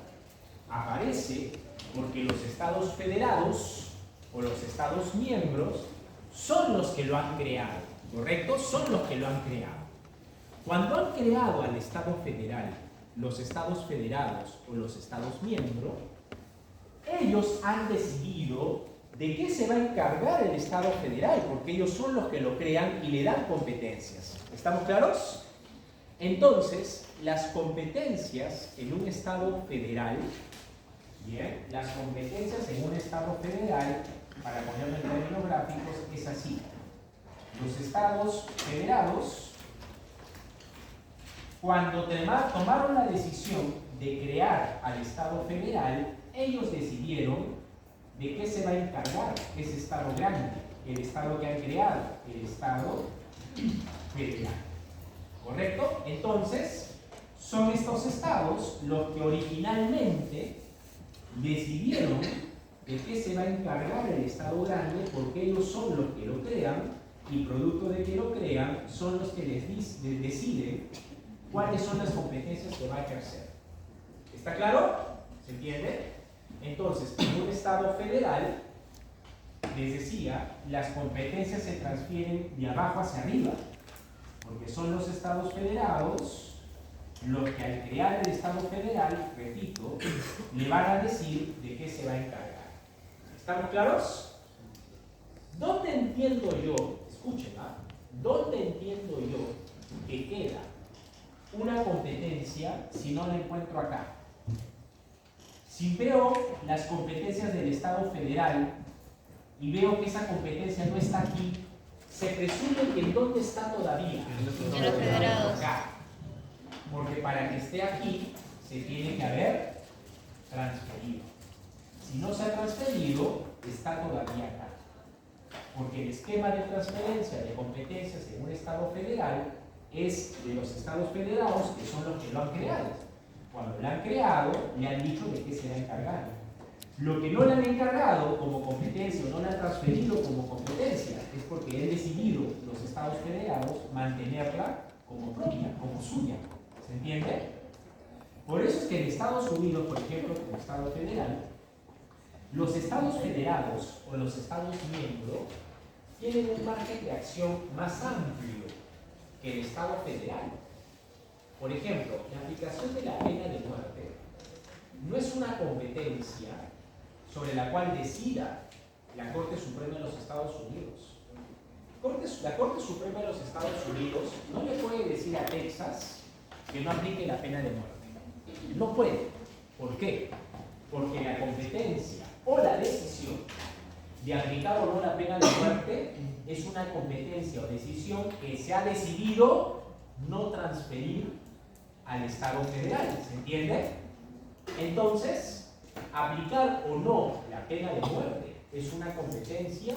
aparece porque los estados federados o los estados miembros son los que lo han creado, ¿correcto? Son los que lo han creado. Cuando han creado al Estado federal, los estados federados o los estados miembros, ellos han decidido de qué se va a encargar el Estado federal, porque ellos son los que lo crean y le dan competencias. ¿Estamos claros? Entonces, las competencias en un Estado federal, bien, las competencias en un Estado federal, para ponerlo en términos gráficos, es así. Los estados federados, cuando tomaron la decisión de crear al Estado federal, ellos decidieron de qué se va a encargar ese Estado grande, el Estado que han creado, el Estado federal. ¿Correcto? Entonces, son estos estados los que originalmente decidieron de qué se va a encargar el Estado grande, porque ellos son los que lo crean y producto de que lo crean son los que les deciden cuáles son las competencias que va a ejercer. ¿Está claro? ¿Se entiende? Entonces, en un Estado federal, les decía, las competencias se transfieren de abajo hacia arriba, porque son los estados federados los que al crear el Estado federal, repito, le van a decir de qué se va a encargar. ¿Estamos claros? ¿Dónde entiendo yo, escuchen, dónde entiendo yo que queda una competencia si no la encuentro acá? Si veo las competencias del Estado federal y veo que esa competencia no está aquí, se presume que ¿en dónde está todavía? En los federados. Acá. Porque para que esté aquí, se tiene que haber transferido. Si no se ha transferido, está todavía acá. Porque el esquema de transferencia de competencias en un Estado federal es de los Estados federados, que son los que lo han creado. Cuando lo han creado, le han dicho de qué se va a encargar. Lo que no le han encargado como competencia o no le han transferido como competencia es porque han decidido los Estados federados mantenerla como propia, como suya. ¿Se entiende? Por eso es que en Estados Unidos, por ejemplo, como Estado federal, los Estados federados o los Estados miembros tienen un margen de acción más amplio que el Estado federal. Por ejemplo, la aplicación de la pena de muerte no es una competencia sobre la cual decida la Corte Suprema de los Estados Unidos. La Corte Suprema de los Estados Unidos no le puede decir a Texas que no aplique la pena de muerte. No puede. ¿Por qué? Porque la competencia o la decisión de aplicar o no la pena de muerte es una competencia o decisión que se ha decidido no transferir al Estado federal. ¿Se entiende? Entonces, aplicar o no la pena de muerte es una competencia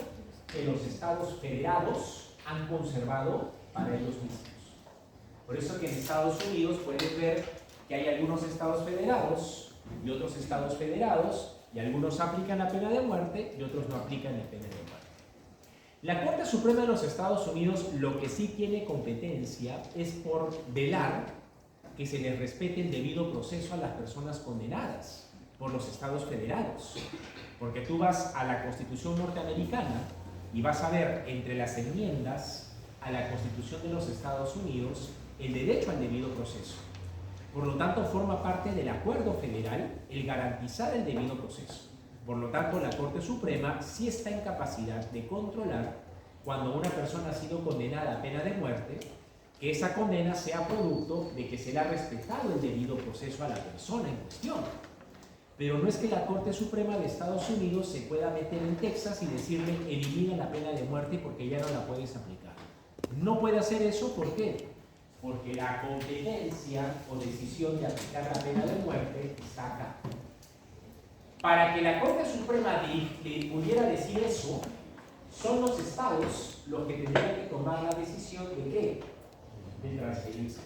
que los estados federados han conservado para ellos mismos. Por eso que en Estados Unidos puedes ver que hay algunos estados federados y otros estados federados, y algunos aplican la pena de muerte y otros no aplican la pena de muerte. La Corte Suprema de los Estados Unidos lo que sí tiene competencia es por velar que se les respete el debido proceso a las personas condenadas por los estados federados. Porque tú vas a la Constitución norteamericana y vas a ver entre las enmiendas a la Constitución de los Estados Unidos el derecho al debido proceso. Por lo tanto, forma parte del acuerdo federal el garantizar el debido proceso. Por lo tanto, la Corte Suprema sí está en capacidad de controlar cuando una persona ha sido condenada a pena de muerte, que esa condena sea producto de que se le ha respetado el debido proceso a la persona en cuestión. Pero no es que la Corte Suprema de Estados Unidos se pueda meter en Texas y decirle elimina la pena de muerte porque ya no la puedes aplicar. No puede hacer eso, ¿por qué? Porque la competencia o decisión de aplicar la pena de muerte está acá. Para que la Corte Suprema pudiera decir eso, son los estados los que tendrían que tomar la decisión de ¿qué? De transferirse.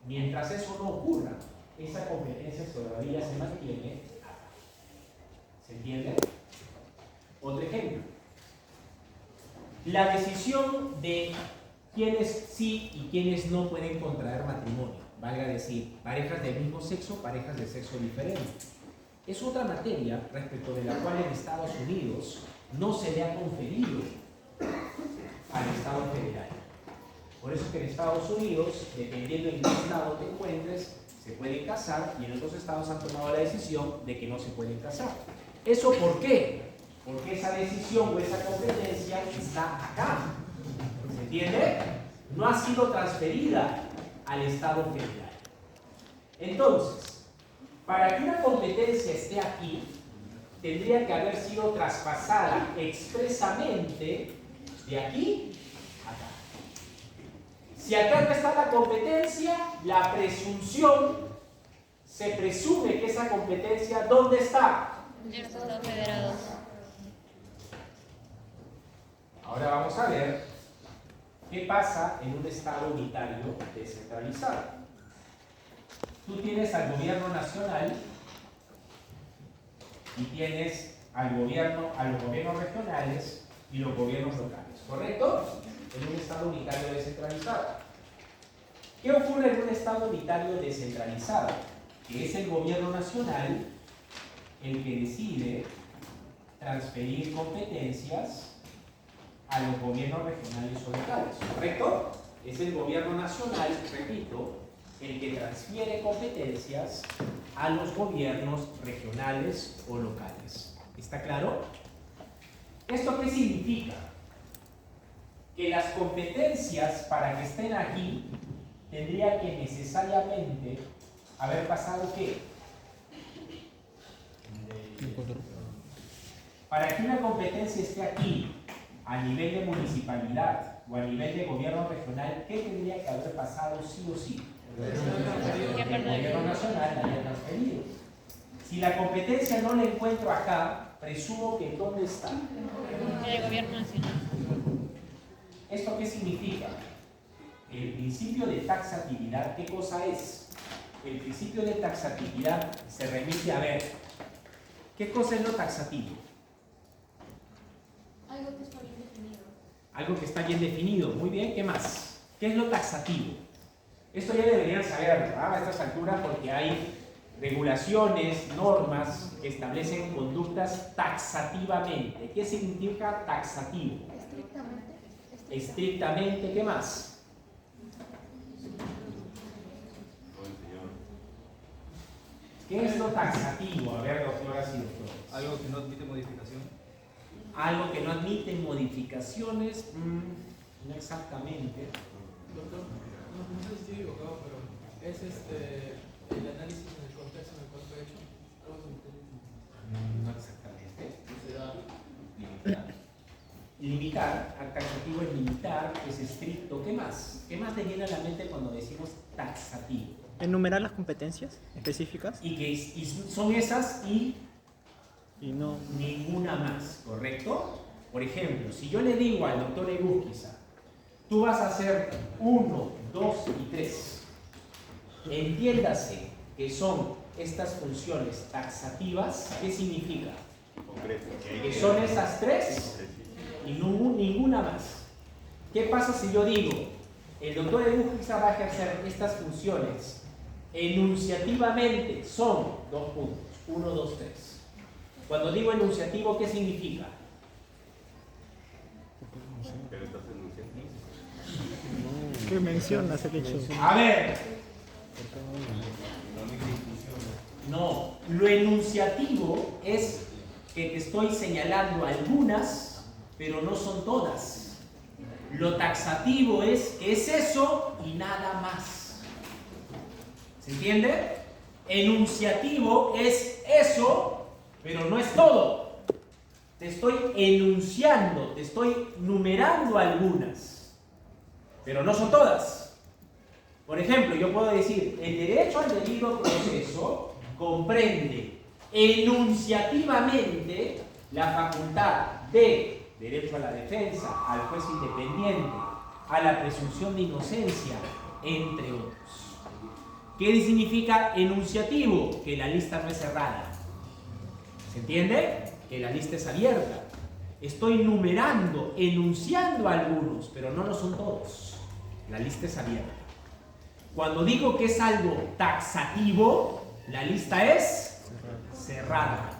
Mientras eso no ocurra, esa competencia todavía se mantiene acá. ¿Se entiende? Otro ejemplo. La decisión de quiénes sí y quiénes no pueden contraer matrimonio, valga decir, parejas del mismo sexo, parejas de sexo diferente. Es otra materia respecto de la cual en Estados Unidos no se le ha conferido al Estado federal. Por eso que en Estados Unidos, dependiendo en qué estado te encuentres, se pueden casar, y en otros estados han tomado la decisión de que no se pueden casar. ¿Eso por qué? Porque esa decisión o esa competencia está acá. ¿Se entiende? No ha sido transferida al Estado federal. Entonces, para que una competencia esté aquí, tendría que haber sido traspasada expresamente de aquí a acá. Si acá no está la competencia, la presunción, se presume que esa competencia, ¿dónde está? En los estados federados. Ahora vamos a ver qué pasa en un estado unitario descentralizado. Tú tienes al gobierno nacional y tienes a los gobiernos regionales y los gobiernos locales, ¿correcto? En un estado unitario descentralizado. ¿Qué ocurre en un estado unitario descentralizado? Que es el gobierno nacional el que decide transferir competencias a los gobiernos regionales o locales, ¿correcto? Es el gobierno nacional, repito, el que transfiere competencias a los gobiernos regionales o locales. ¿Está claro? ¿Esto qué significa? Que las competencias para que estén aquí tendría que necesariamente haber pasado ¿qué? Para que una competencia esté aquí a nivel de municipalidad o a nivel de gobierno regional, ¿qué tendría que haber pasado sí o sí? El gobierno nacional la haya transferido. Si la competencia no la encuentro acá, presumo que ¿dónde está? El gobierno nacional. ¿Esto qué significa? El principio de taxatividad, ¿qué cosa es? El principio de taxatividad se remite a ver, ¿qué cosa es lo taxativo? Algo que está bien definido. Algo que está bien definido. Muy bien, ¿qué más? ¿Qué es lo taxativo? Esto ya deberían saber, ¿verdad? A estas alturas, porque hay regulaciones, normas que establecen conductas taxativamente. ¿Qué significa taxativo? Estrictamente. Estrictamente, ¿qué más? ¿Qué es lo taxativo? A ver, doctoras y doctores. Algo que no admite modificación. Algo que no admite modificaciones, no exactamente. Doctor, no sé si estoy equivocado, pero es el análisis en el contexto en el cual fue hecho. Algo No exactamente. Limitar, taxativo es limitar, es estricto. ¿Qué más? ¿Qué más te viene a la mente cuando decimos taxativo? ¿Enumerar las competencias específicas? Y son esas y no. ninguna más, ¿correcto? Por ejemplo, si yo le digo al doctor Egusquiza, tú vas a hacer 1, 2 y 3. Entiéndase que son estas funciones taxativas. ¿Qué significa? Concreto. Que son esas 3 y ninguna más. ¿Qué pasa si yo digo, el doctor Egusquiza va a ejercer estas funciones enunciativamente? Son 2 puntos, 1, 2, 3. Cuando digo enunciativo, ¿qué significa? Pero estás enunciando. ¿Qué mencionas el hecho? A ver. No, lo enunciativo es que te estoy señalando algunas, pero no son todas. Lo taxativo es que es eso y nada más. ¿Se entiende? Enunciativo es eso, pero no es todo. Te estoy enunciando, te estoy numerando algunas, pero no son todas. Por ejemplo, yo puedo decir, el derecho al debido proceso comprende enunciativamente la facultad de derecho a la defensa, al juez independiente, a la presunción de inocencia, entre otros. ¿Qué significa enunciativo? Que la lista no es cerrada. ¿Se entiende? Que la lista es abierta. Estoy numerando, enunciando algunos, pero no lo son todos. La lista es abierta. Cuando digo que es algo taxativo, la lista es cerrada.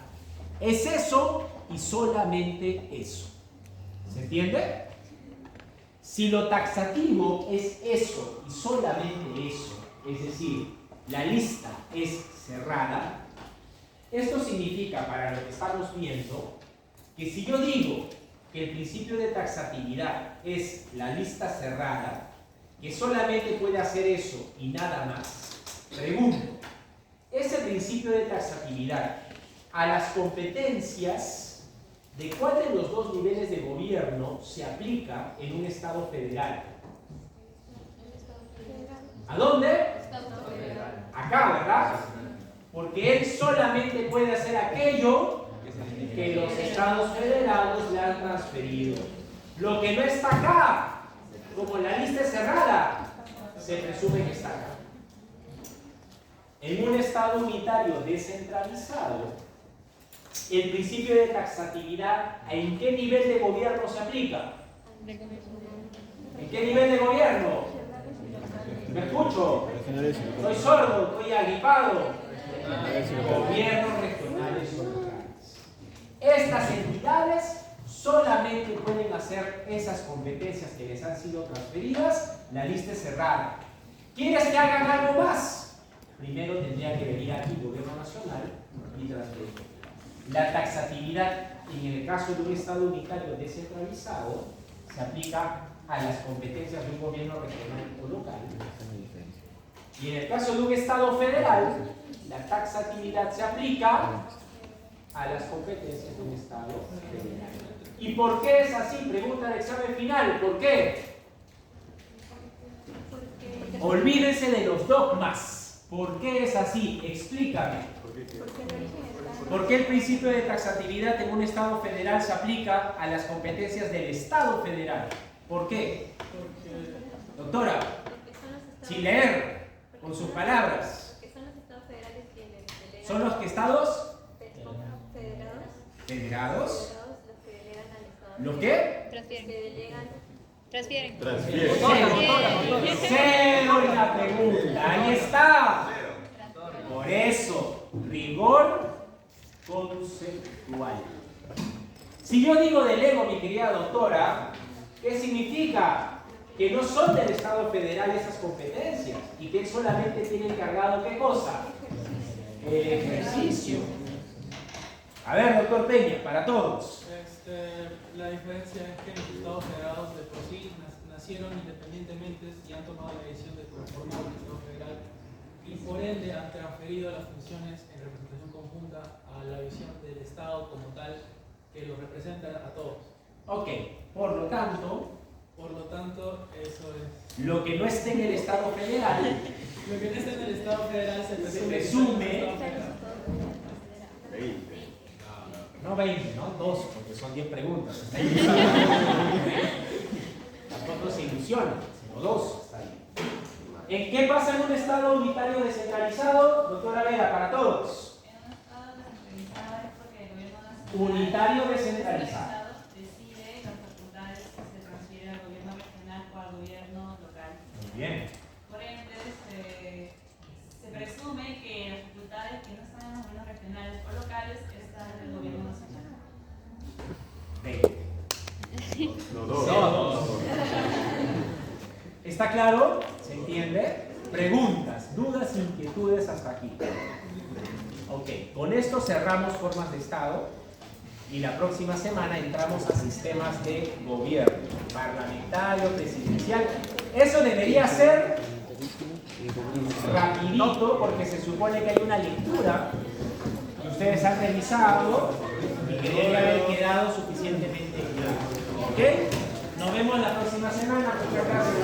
Es eso y solamente eso. ¿Se entiende? Si lo taxativo es eso y solamente eso, es decir, la lista es cerrada, esto significa, para lo que estamos viendo, que si yo digo que el principio de taxatividad es la lista cerrada, que solamente puede hacer eso y nada más, pregunto, ese principio de taxatividad a las competencias de cuál de los dos niveles de gobierno se aplica en un Estado federal. ¿A dónde? Acá, ¿verdad? Porque él solamente puede hacer aquello que los Estados federados le han transferido. Lo que no está acá, como la lista es cerrada, se presume que está acá. En un Estado unitario descentralizado, el principio de taxatividad, ¿en qué nivel de gobierno se aplica? ¿En qué nivel de gobierno? ¿Me escucho? Soy sordo, estoy agripado. Gobiernos regionales o locales. Estas entidades solamente pueden hacer esas competencias que les han sido transferidas. La lista es cerrada. ¿Quieres que hagan algo más? Primero tendría que venir aquí el gobierno nacional y transferir. La taxatividad, en el caso de un Estado unitario descentralizado, se aplica a las competencias de un gobierno regional o local. Y en el caso de un Estado federal, la taxatividad se aplica a las competencias de un Estado federal. ¿Y por qué es así? Pregunta del examen final. ¿Por qué? Olvídense de los dogmas. ¿Por qué es así? Explícame. ¿Por qué el principio de taxatividad en un Estado federal se aplica a las competencias del Estado federal? ¿Por qué? Doctora, sin leer, con sus palabras. Son los estados federales quienes delegan. ¿Son los que estados? Federados. ¿Federados? Los que delegan al Estado. ¿Los qué? Transfieren. Que delegan. Transfieren. Cero en la pregunta. Ahí está. Por eso, rigor conceptual. Si yo digo delego, mi querida doctora, ¿qué significa? Que no son del Estado federal esas competencias y que él solamente tiene encargado ¿qué cosa? el ejercicio. A ver, doctor Peña, para todos. La diferencia es que los estados federados de por sí nacieron independientemente y han tomado la decisión de conformar un estado federal y por ende han transferido las funciones en representación conjunta a la visión del estado como tal que lo representa a todos. Ok, por lo tanto, eso es. lo que no esté en el estado federal, Lo que no está en el estado federal se presume. No 20. No 2, porque son 10 preguntas. Tampoco se ilusionan, sino 2. Está bien. ¿En qué pasa en un estado unitario descentralizado? Doctora Vera, para todos. En un estado descentralizado es porque el gobierno nacional Unitario descentralizado. decide las facultades que se transfieren al gobierno regional o al gobierno local. Muy bien. Por ende, se presume que las facultades que no están en los gobiernos regionales o locales están en el gobierno nacional. 20. No, Dos. ¿Está claro? ¿Se entiende? Preguntas, dudas, inquietudes hasta aquí. Ok, con esto cerramos formas de Estado y la próxima semana entramos a sistemas de gobierno, parlamentario, presidencial. Eso debería ser rapidito porque se supone que hay una lectura que ustedes han revisado y que debe haber quedado suficientemente claro. ¿Ok? Nos vemos la próxima semana. Muchas gracias.